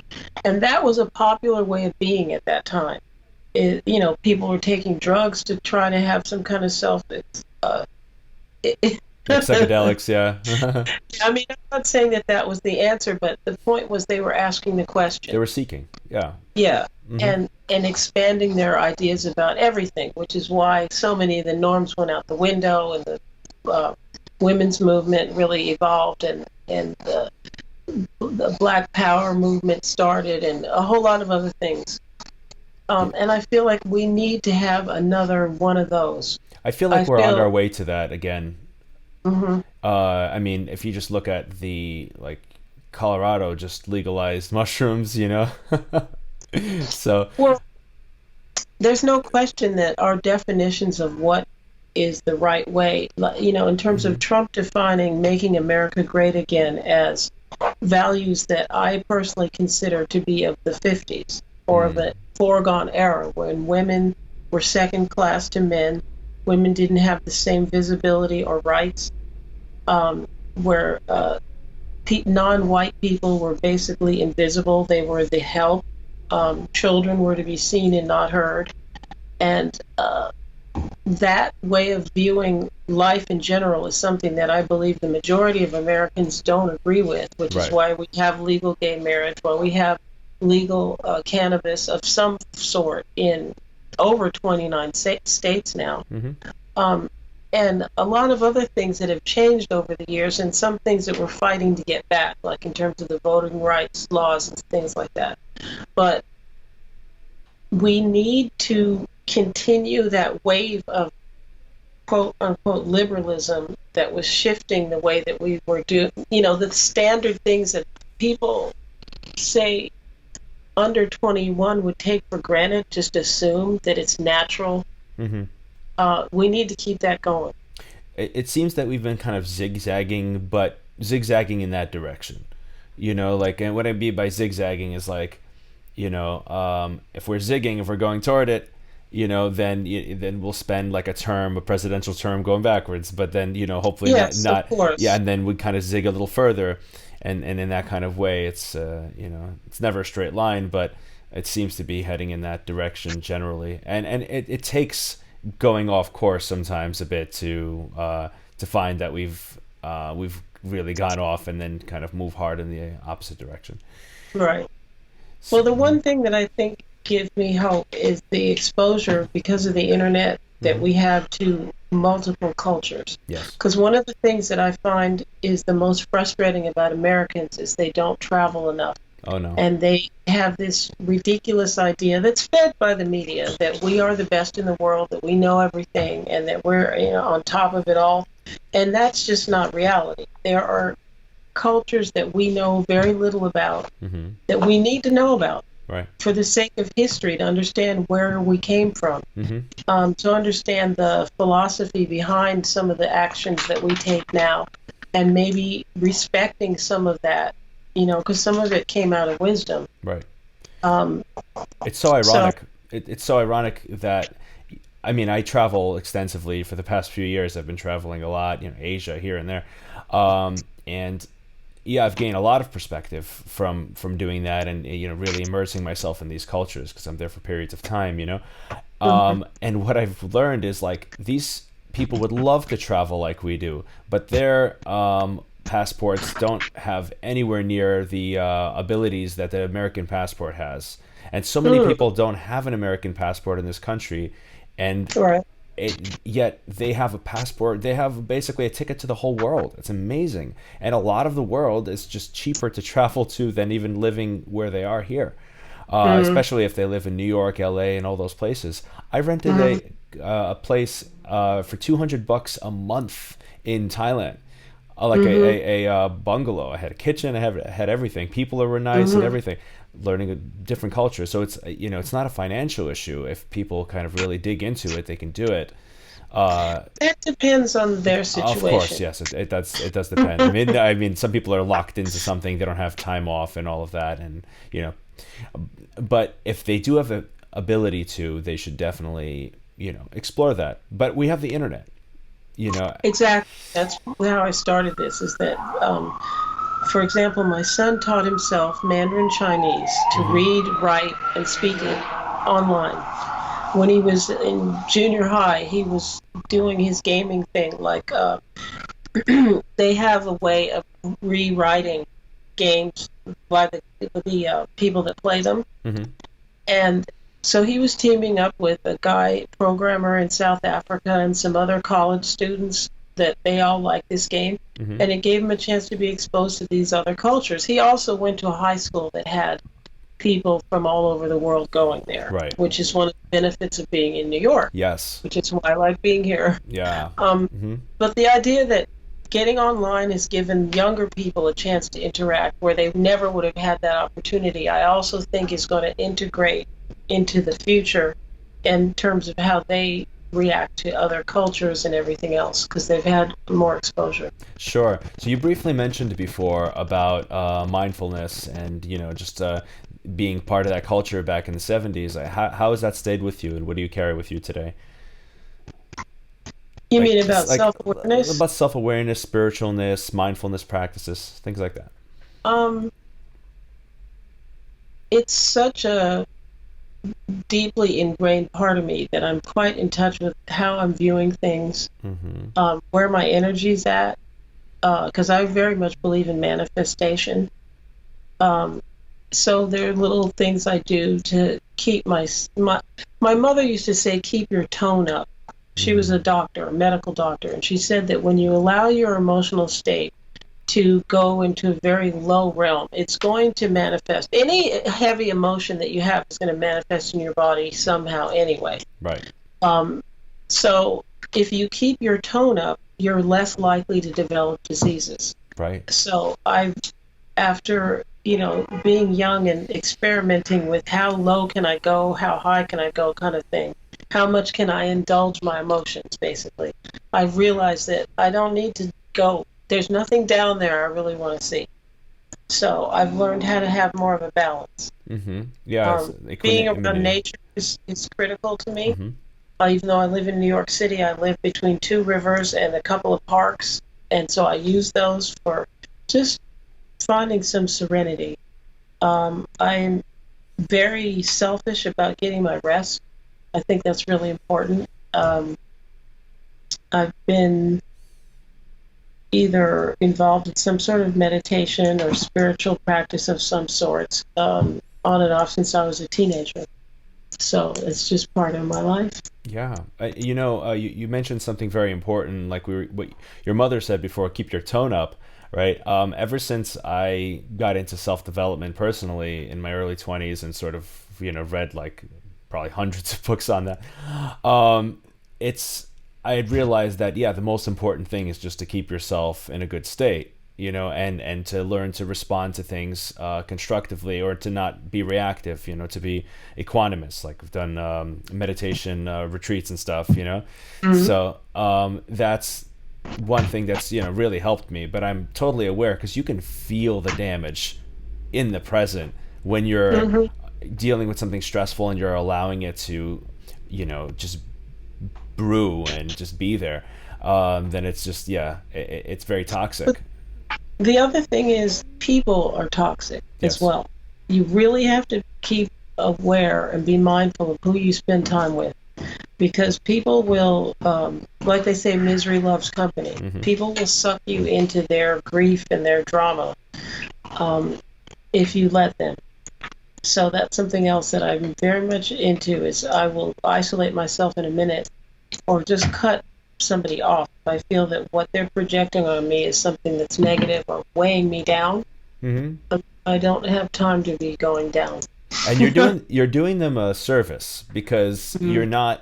[SPEAKER 2] And that was a popular way of being at that time. People were taking drugs to try to have some kind of
[SPEAKER 1] Like psychedelics, yeah.
[SPEAKER 2] I mean, I'm not saying that was the answer, but the point was they were asking the question.
[SPEAKER 1] They were seeking, yeah.
[SPEAKER 2] Yeah,
[SPEAKER 1] Hmm.
[SPEAKER 2] and expanding their ideas about everything, which is why so many of the norms went out the window, and the women's movement really evolved, and the Black Power movement started, and a whole lot of other things. And I feel like we need to have another one of those.
[SPEAKER 1] I feel
[SPEAKER 2] I
[SPEAKER 1] like we're on our
[SPEAKER 2] feel,
[SPEAKER 1] way to that again.
[SPEAKER 2] hmm
[SPEAKER 1] I mean, if you just look at the like Colorado just legalized mushrooms, you know. So,
[SPEAKER 2] well, there's no question that our definitions of what is the right way, in terms
[SPEAKER 1] hmm
[SPEAKER 2] of Trump defining making America great again as values that I personally consider to be of the 50s or of
[SPEAKER 1] mm,
[SPEAKER 2] the foregone era when women were second class to men, women didn't have the same visibility or rights, where non-white people were basically invisible. They were the help. Children were to be seen and not heard. And that way of viewing life in general is something that I believe the majority of Americans don't agree with, which is
[SPEAKER 1] right.
[SPEAKER 2] why we have legal gay marriage, why we have legal cannabis of some sort in over 29 states now.
[SPEAKER 1] hmm
[SPEAKER 2] Um, and a lot of other things that have changed over the years, and some things that we're fighting to get back, like in terms of the voting rights laws and things like that. But we need to continue that wave of quote unquote liberalism that was shifting the way that we were doing, the standard things that people say under 21 would take for granted, just assume that it's natural.
[SPEAKER 1] hmm
[SPEAKER 2] We need to keep that going.
[SPEAKER 1] it seems that we've been kind of zigzagging, but zigzagging in that direction. You know, like, and what I mean by zigzagging is like, if we're zigging, if we're going toward it, then we'll spend like a presidential term going backwards. But then, hopefully
[SPEAKER 2] Yes, of
[SPEAKER 1] yeah,
[SPEAKER 2] course.
[SPEAKER 1] and then we kind of zig a little further, and in that kind of way, it's it's never a straight line, but it seems to be heading in that direction generally, and it takes going off course sometimes a bit to find that we've really gone off and then kind of move hard in the opposite direction.
[SPEAKER 2] Right.
[SPEAKER 1] So,
[SPEAKER 2] Well, the one thing that I think gives me hope is the exposure because of the internet that
[SPEAKER 1] mhm.
[SPEAKER 2] we have to multiple cultures.
[SPEAKER 1] Yes.
[SPEAKER 2] Because one of the things that I find is the most frustrating about Americans is they don't travel enough.
[SPEAKER 1] Oh no.
[SPEAKER 2] And they have this ridiculous idea that's fed by the media that we are the best in the world, that we know everything, and that we're on top of it all. And that's just not reality. There are cultures that we know very little about
[SPEAKER 1] hmm
[SPEAKER 2] that we need to know about
[SPEAKER 1] Right.
[SPEAKER 2] for the sake of history, to understand where we came from,
[SPEAKER 1] hmm
[SPEAKER 2] to understand the philosophy behind some of the actions that we take now, and maybe respecting some of that, because some of it came out of wisdom.
[SPEAKER 1] Right.
[SPEAKER 2] Um,
[SPEAKER 1] It's so
[SPEAKER 2] so,
[SPEAKER 1] ironic. It's so ironic that, I mean, I travel extensively for the past few years. I've been traveling a lot, Asia here and there, and yeah, I've gained a lot of perspective from doing that, and really immersing myself in these cultures because I'm there for periods of time.
[SPEAKER 2] mhm,
[SPEAKER 1] And what I've learned is like these people would love to travel like we do, but their passports don't have anywhere near the abilities that the American passport has. And so many
[SPEAKER 2] mm,
[SPEAKER 1] people don't have an American passport in this country, and
[SPEAKER 2] right.
[SPEAKER 1] yet they have a passport. They have basically a ticket to the whole world. It's amazing, and a lot of the world is just cheaper to travel to than even living where they are here.
[SPEAKER 2] Mm,
[SPEAKER 1] Especially if they live in New York, LA, and all those places. I rented
[SPEAKER 2] mm,
[SPEAKER 1] a place for $200 a month in Thailand, like
[SPEAKER 2] mhm,
[SPEAKER 1] a bungalow. I had a kitchen. I had everything. People were nice and
[SPEAKER 2] mhm.
[SPEAKER 1] everything. Learning a different culture, so it's it's not a financial issue. If people kind of really dig into it, they can do it. Uh,
[SPEAKER 2] That depends on their
[SPEAKER 1] of course,
[SPEAKER 2] situation.
[SPEAKER 1] yes, it does depend. I mean, some people are locked into something; they don't have time off and all of that, and you know. But if they do have the ability to, they should definitely explore that. But we have the internet, you know.
[SPEAKER 2] Exactly. That's how I started this, is that, for example, my son taught himself Mandarin Chinese to
[SPEAKER 1] hmm
[SPEAKER 2] read, write, and speak it online. When he was in junior high, he was doing his gaming thing. Like, they have a way of rewriting games by the people that play them.
[SPEAKER 1] hmm
[SPEAKER 2] And so he was teaming up with a guy, programmer in South Africa, and some other college students that they all like this game.
[SPEAKER 1] hmm
[SPEAKER 2] And it gave him a chance to be exposed to these other cultures. He also went to a high school that had people from all over the world going there,
[SPEAKER 1] Right.
[SPEAKER 2] which is one of the benefits of being in New York,
[SPEAKER 1] Yes.
[SPEAKER 2] which is why I like being here.
[SPEAKER 1] Yeah.
[SPEAKER 2] Um,
[SPEAKER 1] Hmm.
[SPEAKER 2] but the idea that getting online has given younger people a chance to interact where they never would have had that opportunity, I also think is going to integrate into the future in terms of how they react to other cultures and everything else because they've had more exposure.
[SPEAKER 1] Sure. So you briefly mentioned before about mindfulness and just being part of that culture back in the 70s. How has that stayed with you, and what do you carry with you today?
[SPEAKER 2] You
[SPEAKER 1] Like
[SPEAKER 2] mean
[SPEAKER 1] just
[SPEAKER 2] about
[SPEAKER 1] like
[SPEAKER 2] self-awareness?
[SPEAKER 1] about self-awareness, spiritualness, mindfulness practices, things like that.
[SPEAKER 2] Um, it's such a deeply ingrained part of me that I'm quite in touch with how I'm viewing things,
[SPEAKER 1] Hmm.
[SPEAKER 2] where my energy's at, because I very much believe in manifestation. Um, so there are little things I do to keep my mother used to say, keep your tone up. She was a
[SPEAKER 1] Mm.
[SPEAKER 2] doctor, a medical doctor, and she said that when you allow your emotional state to go into a very low realm, it's going to manifest. Any heavy emotion that you have is going to manifest in your body somehow anyway.
[SPEAKER 1] Right.
[SPEAKER 2] Um, so if you keep your tone up, you're less likely to develop diseases.
[SPEAKER 1] Right.
[SPEAKER 2] So after being young and experimenting with how low can I go, how high can I go, kind of thing, how much can I indulge my emotions, basically, I realized that I don't need to go. There's nothing down there I really want to see. So I've learned how to have more of a balance.
[SPEAKER 1] Hmm. Yeah. It's
[SPEAKER 2] Being around
[SPEAKER 1] equanimity.
[SPEAKER 2] nature is critical to me.
[SPEAKER 1] Hmm.
[SPEAKER 2] Even though I live in New York City, I live between two rivers and a couple of parks, and so I use those for just finding some serenity. I'm very selfish about getting my rest. I think that's really important. I've been either involved in some sort of meditation or spiritual practice of some sorts, on and off since I was a teenager. So it's just part of my life.
[SPEAKER 1] Yeah. You mentioned something very important, like what your mother said before, keep your tone up, right? Ever since I got into self-development personally in my early 20s and sort of, read like probably hundreds of books on that, it's I had realized that, yeah, the most important thing is just to keep yourself in a good state, and to learn to respond to things constructively, or to not be reactive, to be equanimous. Like we've done meditation retreats and stuff.
[SPEAKER 2] Mm-hmm.
[SPEAKER 1] So that's one thing that's really helped me. But I'm totally aware, because you can feel the damage in the present when you're
[SPEAKER 2] Mm-hmm.
[SPEAKER 1] dealing with something stressful and you're allowing it to just brew and just be there. Then it's just, yeah, it's very
[SPEAKER 2] But
[SPEAKER 1] toxic.
[SPEAKER 2] the other thing is people are toxic as
[SPEAKER 1] Yes.
[SPEAKER 2] well. You really have to keep aware and be mindful of who you spend time with because people will, like they say, misery loves company.
[SPEAKER 1] Hmm.
[SPEAKER 2] People will suck you into their grief and their drama, um, if you let them. So that's something else that I'm very much into is I will isolate myself in a minute or just cut somebody off if I feel that what they're projecting on me is something that's negative or weighing me down.
[SPEAKER 1] Hmm.
[SPEAKER 2] I don't have time to be going down.
[SPEAKER 1] And you're doing them a service, because
[SPEAKER 2] Mhm.
[SPEAKER 1] you're not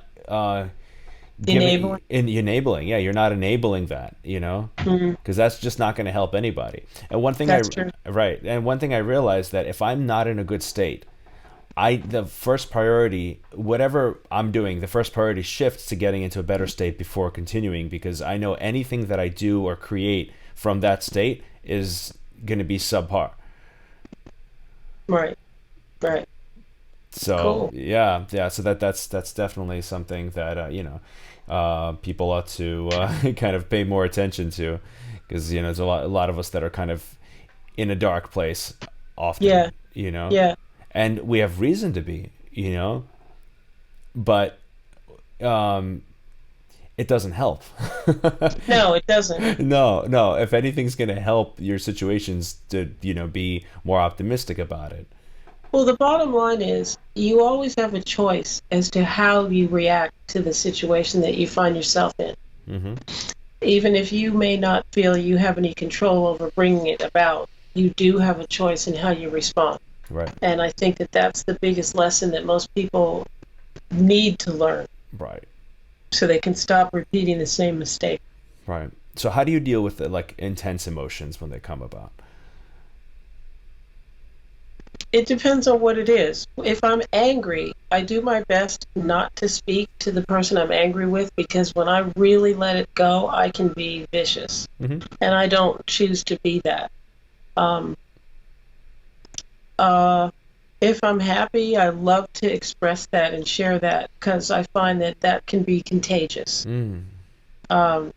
[SPEAKER 2] Enabling.
[SPEAKER 1] enabling. Yeah, you're not enabling that.
[SPEAKER 2] Mhm.
[SPEAKER 1] Because that's just not going to help anybody. And one thing
[SPEAKER 2] That's true.
[SPEAKER 1] I realized, that if I'm not in a good state, the first priority, whatever I'm doing, the first priority shifts to getting into a better state before continuing, because I know anything that I do or create from that state is going to be subpar.
[SPEAKER 2] Right. Right.
[SPEAKER 1] So
[SPEAKER 2] Cool.
[SPEAKER 1] yeah, yeah. So that's definitely something that people ought to kind of pay more attention to, because there's a lot of us that are kind of in a dark place often,
[SPEAKER 2] Yeah. Yeah.
[SPEAKER 1] and we have reason to be, but um, it doesn't help.
[SPEAKER 2] No, it doesn't.
[SPEAKER 1] No, no. If anything's gonna help your situations to be more optimistic about it.
[SPEAKER 2] Well, the bottom line is you always have a choice as to how you react to the situation that you find yourself in.
[SPEAKER 1] Hmm.
[SPEAKER 2] Even if you may not feel you have any control over bringing it about, you do have a choice in how you respond.
[SPEAKER 1] Right.
[SPEAKER 2] And I think that that's the biggest lesson that most people need to learn,
[SPEAKER 1] Right.
[SPEAKER 2] so they can stop repeating the same mistake.
[SPEAKER 1] Right. So how do you deal with the, like, intense emotions when they come about?
[SPEAKER 2] It depends on what it is. If I'm angry, I do my best not to speak to the person I'm angry with, because when I really let it go, I can be vicious.
[SPEAKER 1] Mm-hmm.
[SPEAKER 2] And I don't choose to be that. Um, if I'm happy, I love to express that and share that, because I find that that can be contagious.
[SPEAKER 1] Mm.
[SPEAKER 2] Um,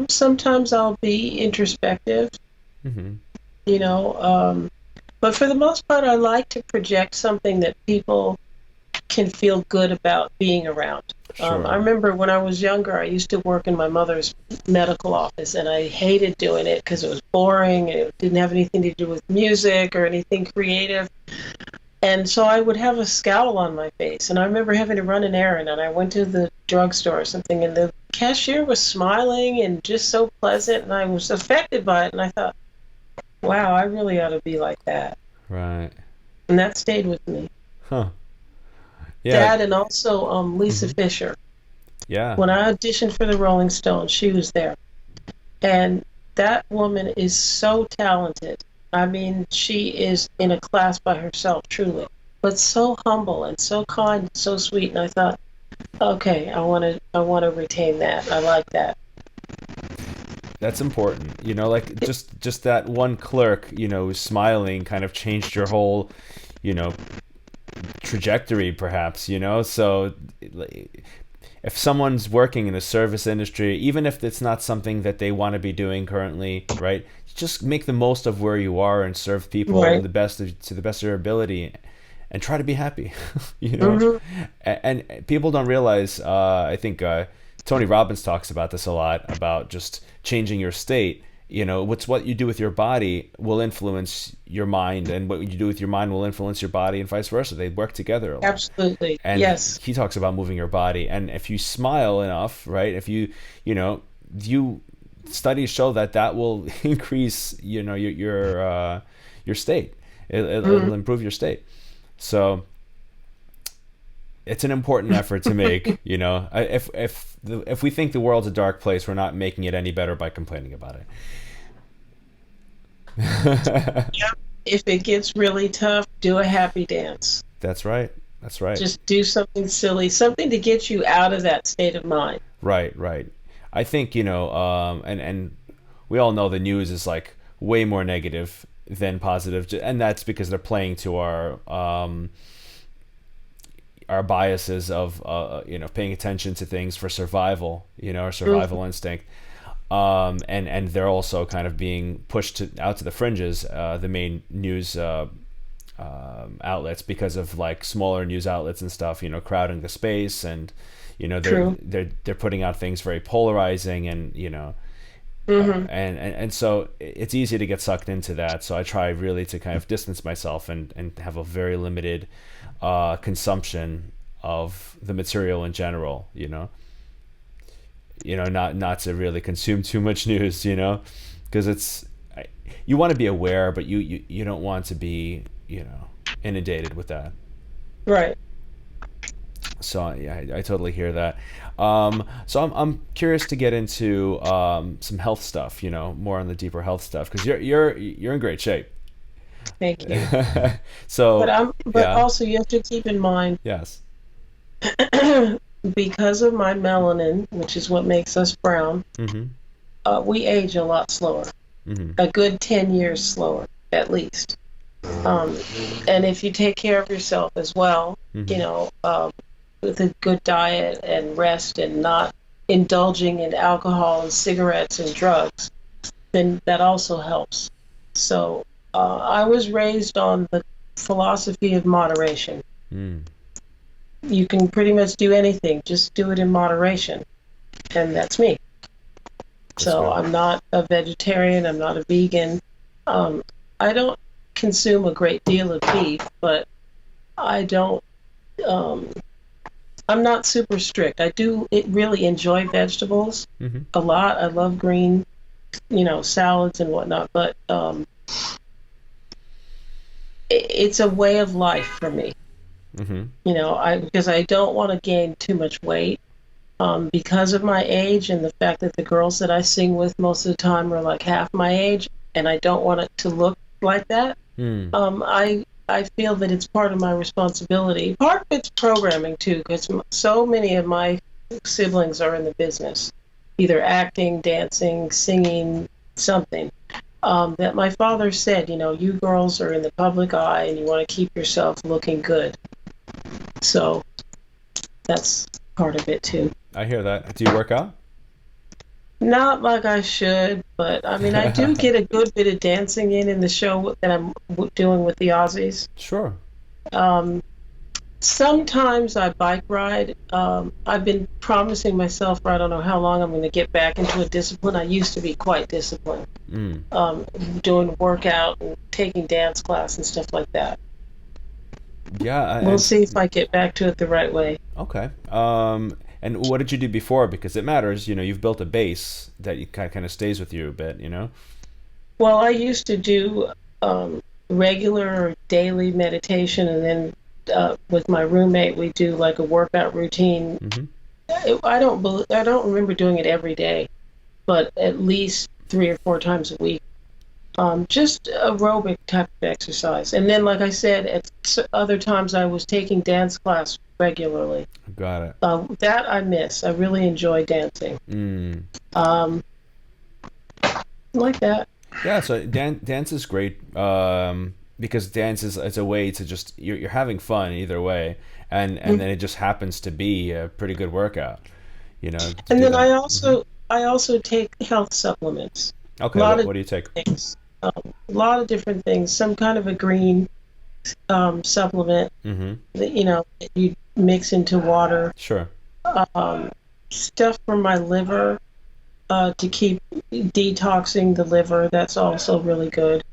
[SPEAKER 2] Sometimes I'll be introspective,
[SPEAKER 1] Mm-hmm.
[SPEAKER 2] you know, but for the most part, I like to project something that people can feel good about being around.
[SPEAKER 1] Sure.
[SPEAKER 2] I remember when I was younger, I used to work in my mother's medical office, and I hated doing it because it was boring and it didn't have anything to do with music or anything creative. And so I would have a scowl on my face. And I remember having to run an errand, and I went to the drugstore or something, and the cashier was smiling and just so pleasant, and I was affected by it. And I thought, wow, I really ought to be like that.
[SPEAKER 1] Right.
[SPEAKER 2] And that stayed with me.
[SPEAKER 1] Huh. Yeah.
[SPEAKER 2] That, and also Lisa
[SPEAKER 1] Mhm.
[SPEAKER 2] Fisher.
[SPEAKER 1] Yeah.
[SPEAKER 2] When I auditioned for the Rolling Stones, she was there. And that woman is so talented. I mean, she is in a class by herself, truly. But so humble and so kind, and so sweet. And I thought, okay, I want to retain that. I like that.
[SPEAKER 1] That's important. You know, like, just that one clerk, you know, smiling kind of changed your whole, you know, trajectory, perhaps, you know. So if someone's working in the service industry, even if it's not something that they want to be doing currently, right, just make the most of where you are and serve people
[SPEAKER 2] Right.
[SPEAKER 1] to the best of your ability, and try to be happy. You know.
[SPEAKER 2] Mm-hmm.
[SPEAKER 1] And people don't realize, I think Tony Robbins talks about this a lot, about just changing your state. You know, what you do with your body will influence your mind, and what you do with your mind will influence your body, and vice versa. They work together a lot.
[SPEAKER 2] Absolutely.
[SPEAKER 1] And
[SPEAKER 2] Yes.
[SPEAKER 1] he talks about moving your body, and if you smile enough, right? If you know, you studies show that that will increase, you know, your state. It'll improve your state. So it's an important effort to make. You know, if we think the world's a dark place, we're not making it any better by complaining about it.
[SPEAKER 2] Yep. If it gets really tough, do a happy dance.
[SPEAKER 1] That's right. That's right.
[SPEAKER 2] Just do something silly, something to get you out of that state of mind.
[SPEAKER 1] Right. Right. I think, you know, and we all know the news is, like, way more negative than positive, and that's because they're playing to our biases of you know, paying attention to things for survival, you know, our survival instinct. And they're also kind of being pushed out to the fringes, the main news outlets, because of, like, smaller news outlets and stuff, you know, crowding the space, and, you know, they're putting out things very polarizing, and, you know, and so it's easy to get sucked into that. So I try really to kind of distance myself, and have a very limited consumption of the material in general, you know. Not to really consume too much news, you know, because you want to be aware, but you don't want to be, you know, inundated with that.
[SPEAKER 2] Right.
[SPEAKER 1] So yeah, I totally hear that. So I'm curious to get into some health stuff, you know, more on the deeper health stuff, because you're in great shape.
[SPEAKER 2] Thank you.
[SPEAKER 1] So
[SPEAKER 2] But
[SPEAKER 1] yeah.
[SPEAKER 2] also you have to keep in mind,
[SPEAKER 1] Yes.
[SPEAKER 2] because of my melanin, which is what makes us brown,
[SPEAKER 1] Mm-hmm.
[SPEAKER 2] we age a lot slower,
[SPEAKER 1] Mm-hmm.
[SPEAKER 2] a good 10 years slower, at least. And if you take care of yourself as well,
[SPEAKER 1] Mm-hmm.
[SPEAKER 2] you know, with a good diet and rest, and not indulging in alcohol and cigarettes and drugs, then that also helps. So I was raised on the philosophy of moderation.
[SPEAKER 1] Mm.
[SPEAKER 2] You can pretty much do anything, just do it in moderation. And that's me.
[SPEAKER 1] That's
[SPEAKER 2] So
[SPEAKER 1] good.
[SPEAKER 2] I'm not a vegetarian, I'm not a vegan. I don't consume a great deal of beef, but I don't, I'm not super strict. I do really enjoy vegetables
[SPEAKER 1] Mm-hmm.
[SPEAKER 2] a lot. I love green, you know, salads and whatnot, but it's a way of life for me.
[SPEAKER 1] Mm-hmm.
[SPEAKER 2] You know, I because I don't want to gain too much weight. Because of my age and the fact that the girls that I sing with most of the time are like half my age, and I don't want it to look like that.
[SPEAKER 1] Mm.
[SPEAKER 2] I feel that it's part of my responsibility. Part of it's programming too, because so many of my siblings are in the business, either acting, dancing, singing, something. That my father said, you know, you girls are in the public eye, and you want to keep yourself looking good. So that's part of it too.
[SPEAKER 1] I hear that. Do you work out?
[SPEAKER 2] Not like I should, but I mean, I do get a good bit of dancing in the show that I'm doing with the Aussies.
[SPEAKER 1] Sure.
[SPEAKER 2] Um, Sometimes I bike ride. I've been promising myself for I don't know how long I'm going to get back into a discipline. I used to be quite disciplined,
[SPEAKER 1] Mm.
[SPEAKER 2] doing workout and taking dance class and stuff like that.
[SPEAKER 1] Yeah.
[SPEAKER 2] We'll see if I get back to it the right way.
[SPEAKER 1] Okay. And what did you do before? Because it matters. You know, you've built a base that you kind of stays with you a bit. You know.
[SPEAKER 2] Well, I used to do regular daily meditation, and then with my roommate, we do like a workout routine.
[SPEAKER 1] Mm-hmm.
[SPEAKER 2] I don't remember doing it every day, but at least 3 or 4 times a week. Just aerobic type of exercise. And then, like I said, at other times I was taking dance class regularly.
[SPEAKER 1] Got it.
[SPEAKER 2] That I miss. I really enjoy dancing.
[SPEAKER 1] Mm.
[SPEAKER 2] Um, like that.
[SPEAKER 1] Yeah. So dance is great. Because dance is it's a way to just you're having fun either way, and then it just happens to be a pretty good workout. You know. To
[SPEAKER 2] And
[SPEAKER 1] do
[SPEAKER 2] then
[SPEAKER 1] that. Mm-hmm.
[SPEAKER 2] I also take health supplements. A
[SPEAKER 1] Okay.
[SPEAKER 2] lot of
[SPEAKER 1] What do you take?
[SPEAKER 2] things. A lot of different things. Some kind of a green supplement
[SPEAKER 1] Mm-hmm.
[SPEAKER 2] that that you mix into water.
[SPEAKER 1] Sure.
[SPEAKER 2] Um, Stuff for my liver to keep detoxing the liver. That's also really good.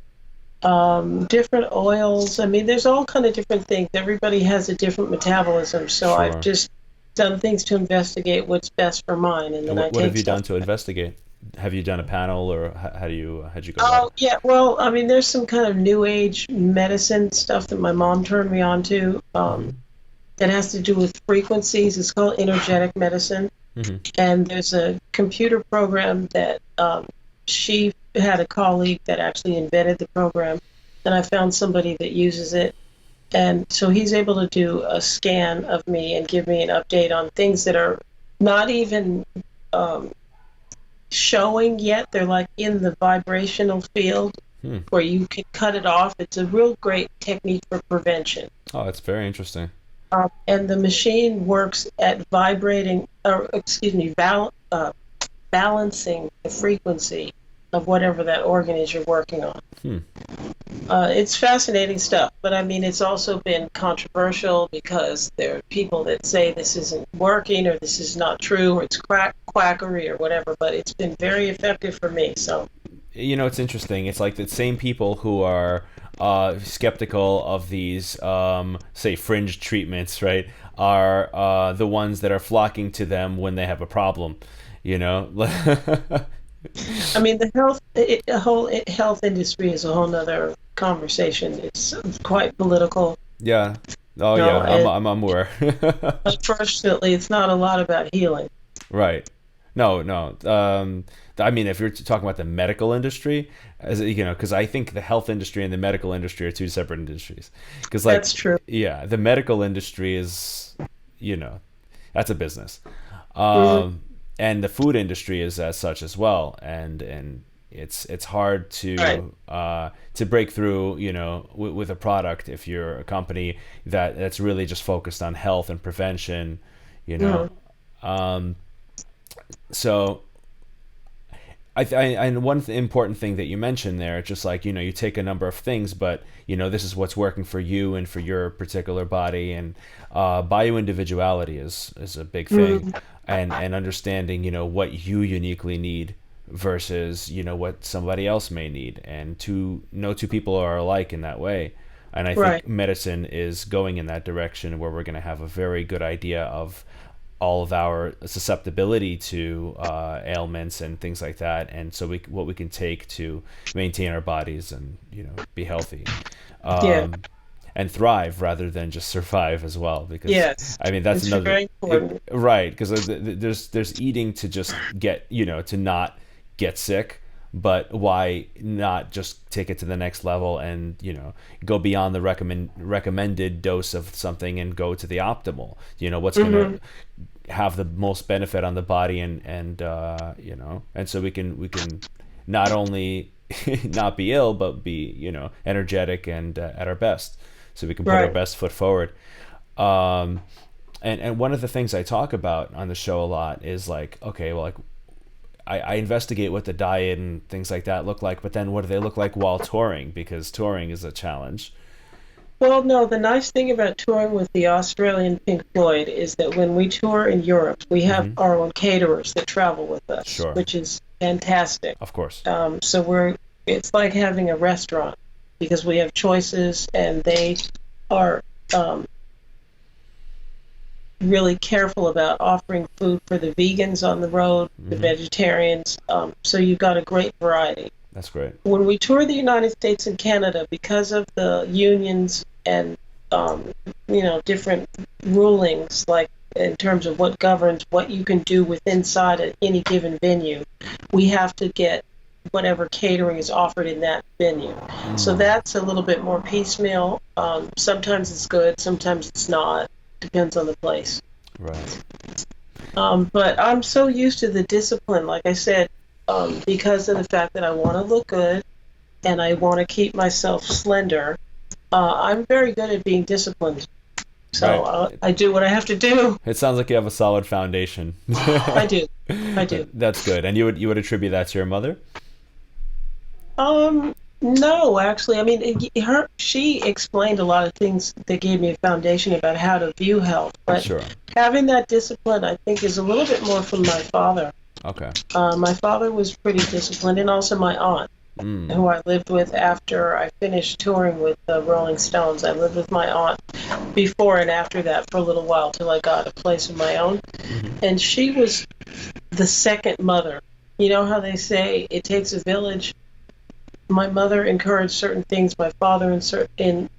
[SPEAKER 2] Different oils. I mean, there's all kind of different things. Everybody has a different metabolism, so I've
[SPEAKER 1] Sure.
[SPEAKER 2] just done things to investigate what's best for mine, and
[SPEAKER 1] And
[SPEAKER 2] then I
[SPEAKER 1] what have
[SPEAKER 2] take
[SPEAKER 1] you done
[SPEAKER 2] stuff.
[SPEAKER 1] to investigate? Have you done a panel, or how'd you go about it?
[SPEAKER 2] Oh, yeah. Well, I mean, there's some kind of new age medicine stuff that my mom turned me on to
[SPEAKER 1] Mm-hmm.
[SPEAKER 2] that has to do with frequencies. It's called energetic medicine.
[SPEAKER 1] Mm-hmm.
[SPEAKER 2] And there's a computer program that she had a colleague that actually invented the program. And I found somebody that uses it. And so he's able to do a scan of me and give me an update on things that are not even um, showing yet. They're like in the vibrational field
[SPEAKER 1] Hmm.
[SPEAKER 2] where you can cut it off. It's a real great technique for prevention.
[SPEAKER 1] Oh, that's very interesting.
[SPEAKER 2] And the machine works at balancing the frequency of whatever that organ is you're working on.
[SPEAKER 1] Hmm.
[SPEAKER 2] It's fascinating stuff, but I mean, it's also been controversial because there are people that say this isn't working or this is not true or it's quackery or whatever, but it's been very effective for me. So,
[SPEAKER 1] You know, it's interesting. It's like the same people who are skeptical of these, say, fringe treatments, right, are the ones that are flocking to them when they have a problem. You know.
[SPEAKER 2] I mean, the whole health industry is a whole nother conversation. It's quite political,
[SPEAKER 1] Yeah. Oh
[SPEAKER 2] you
[SPEAKER 1] yeah.
[SPEAKER 2] know, and
[SPEAKER 1] I'm aware.
[SPEAKER 2] unfortunately, it's not a lot about healing.
[SPEAKER 1] Right. No, no. I mean, if you're talking about the medical industry, as you know, because I think the health industry and the medical industry are two separate industries. Because, like,
[SPEAKER 2] That's true.
[SPEAKER 1] yeah, the medical industry is, you know, that's a business,
[SPEAKER 2] Mhm.
[SPEAKER 1] and the food industry is as such as well. And it's hard
[SPEAKER 2] Right.
[SPEAKER 1] to break through, you know, with a product if you're a company that's really just focused on health and prevention, you know.
[SPEAKER 2] Mhm.
[SPEAKER 1] Um, so and one important thing that you mentioned there, just like, you know, you take a number of things, but, you know, this is what's working for you and for your particular body, and bioindividuality is a big thing,
[SPEAKER 2] Mhm.
[SPEAKER 1] and understanding, you know, what you uniquely need versus, you know, what somebody else may need, and no two people are alike in that way. And I
[SPEAKER 2] Right.
[SPEAKER 1] think medicine is going in that direction where we're going to have a very good idea of all of our susceptibility to ailments and things like that, and so what we can take to maintain our bodies and be healthy,
[SPEAKER 2] Yeah.
[SPEAKER 1] and thrive rather than just survive as well. Because
[SPEAKER 2] Yes.
[SPEAKER 1] I mean that's
[SPEAKER 2] It's
[SPEAKER 1] another
[SPEAKER 2] very important.
[SPEAKER 1] right, because there's eating to just get to not get sick, but why not just take it to the next level and go beyond the recommended dose of something and go to the optimal, what's going to have the most benefit on the body, and and so we can not only not be ill but be energetic and at our best, so we can put our
[SPEAKER 2] Right.
[SPEAKER 1] best foot forward. And one of the things I talk about on the show a lot is like, okay, well, like I investigate what the diet and things like that look like, but then what do they look like while touring? Because touring is a challenge.
[SPEAKER 2] Well, no, the nice thing about touring with the Australian Pink Floyd is that when we tour in Europe, we have our own caterers that travel with us,
[SPEAKER 1] Sure.
[SPEAKER 2] which is fantastic.
[SPEAKER 1] Of course.
[SPEAKER 2] So it's like having a restaurant because we have choices, and they are really careful about offering food for the vegans on the road, the vegetarians. So you've got a great variety.
[SPEAKER 1] That's great.
[SPEAKER 2] When we tour the United States and Canada, because of the unions and different rulings, like in terms of what governs what you can do with inside at any given venue, we have to get whatever catering is offered in that venue. So that's a little bit more piecemeal. Sometimes it's good, sometimes it's not. Depends on the place.
[SPEAKER 1] Right.
[SPEAKER 2] But I'm so used to the discipline, like I said, because of the fact that I want to look good and I want to keep myself slender. I'm very good at being disciplined. So
[SPEAKER 1] Right.
[SPEAKER 2] I do what I have to do.
[SPEAKER 1] It sounds like you have a solid foundation.
[SPEAKER 2] I do. I do.
[SPEAKER 1] That's good. And you would attribute that to your mother?
[SPEAKER 2] No, actually, I mean, she explained a lot of things that gave me a foundation about how to view health. But
[SPEAKER 1] Sure.
[SPEAKER 2] having that discipline, I think, is a little bit more from my father.
[SPEAKER 1] Okay.
[SPEAKER 2] My father was pretty disciplined, and also my aunt, who I lived with after I finished touring with the Rolling Stones. I lived with my aunt before and after that for a little while till I got a place of my own. And she was the second mother. You know how they say it takes a village? My mother encouraged certain things. My father instilled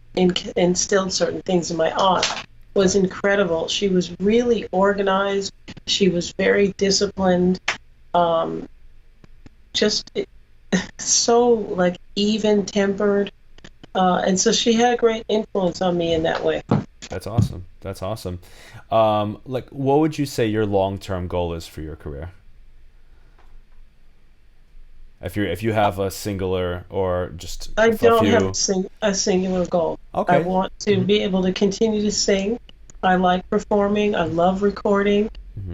[SPEAKER 2] certain things, and my aunt was incredible. She was really organized. She was very disciplined. Just so like even-tempered, and so she had a great influence on me in that way.
[SPEAKER 1] That's awesome. That's awesome. Like, what would you say your long-term goal is for your career? If you have a singular or just
[SPEAKER 2] I
[SPEAKER 1] a
[SPEAKER 2] don't
[SPEAKER 1] few.
[SPEAKER 2] have a singular goal.
[SPEAKER 1] Okay.
[SPEAKER 2] I want to be able to continue to sing. I like performing. I love recording.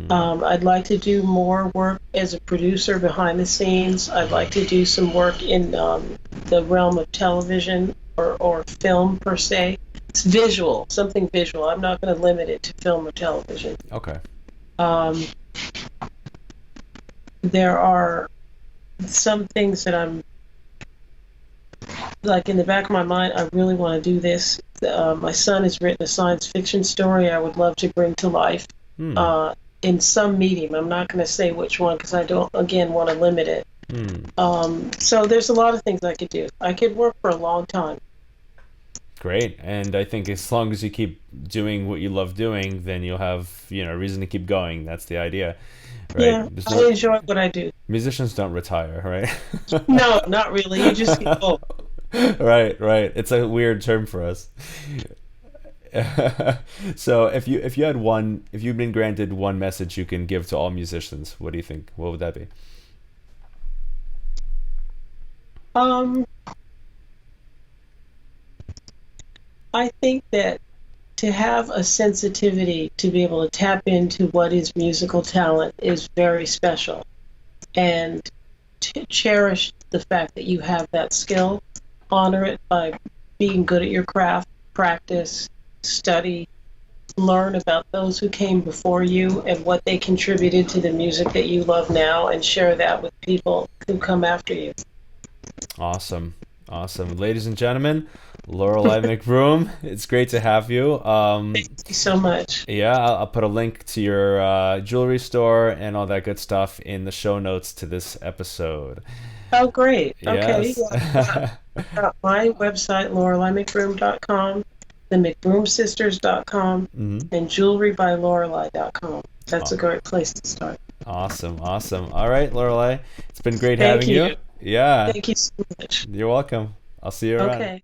[SPEAKER 2] I'd like to do more work as a producer behind the scenes. I'd like to do some work in the realm of television or film per se. It's visual, something visual. I'm not going to limit it to film or television.
[SPEAKER 1] Okay.
[SPEAKER 2] There are some things that I'm like in the back of my mind. I really want to do this. My son has written a science fiction story I would love to bring to life in some medium. I'm not going to say which one because I don't, again, want to limit it. So there's a lot of things I could do. I could work for a long time.
[SPEAKER 1] Great. And I think as long as you keep doing what you love doing, then you'll have a reason to keep going. That's the idea. Right?
[SPEAKER 2] Yeah, I enjoy what I do.
[SPEAKER 1] Musicians don't retire, right?
[SPEAKER 2] No, not really. You just get old.
[SPEAKER 1] Right. It's a weird term for us. So if you've been granted one message you can give to all musicians, what do you think? What would that be?
[SPEAKER 2] I think that to have a sensitivity to be able to tap into what is musical talent is very special, and to cherish the fact that you have that skill, honor it by being good at your craft, practice, study, learn about those who came before you and what they contributed to the music that you love now, and share that with people who come after you.
[SPEAKER 1] Awesome. Awesome. Ladies and gentlemen, Lorelei McBroom, it's great to have you.
[SPEAKER 2] Thank you so much.
[SPEAKER 1] Yeah, I'll put a link to your jewelry store and all that good stuff in the show notes to this episode.
[SPEAKER 2] Oh, great. Okay.
[SPEAKER 1] Yes.
[SPEAKER 2] Yeah. My website, LorelaiMcBroom.com, the McBroomSisters.com, and jewelrybylorelei.com. That's a great place to start.
[SPEAKER 1] Awesome. Awesome. All right, Lorelei. It's been great
[SPEAKER 2] Thank
[SPEAKER 1] having you. Yeah.
[SPEAKER 2] Thank you so much.
[SPEAKER 1] You're welcome. I'll see you around.
[SPEAKER 2] Okay.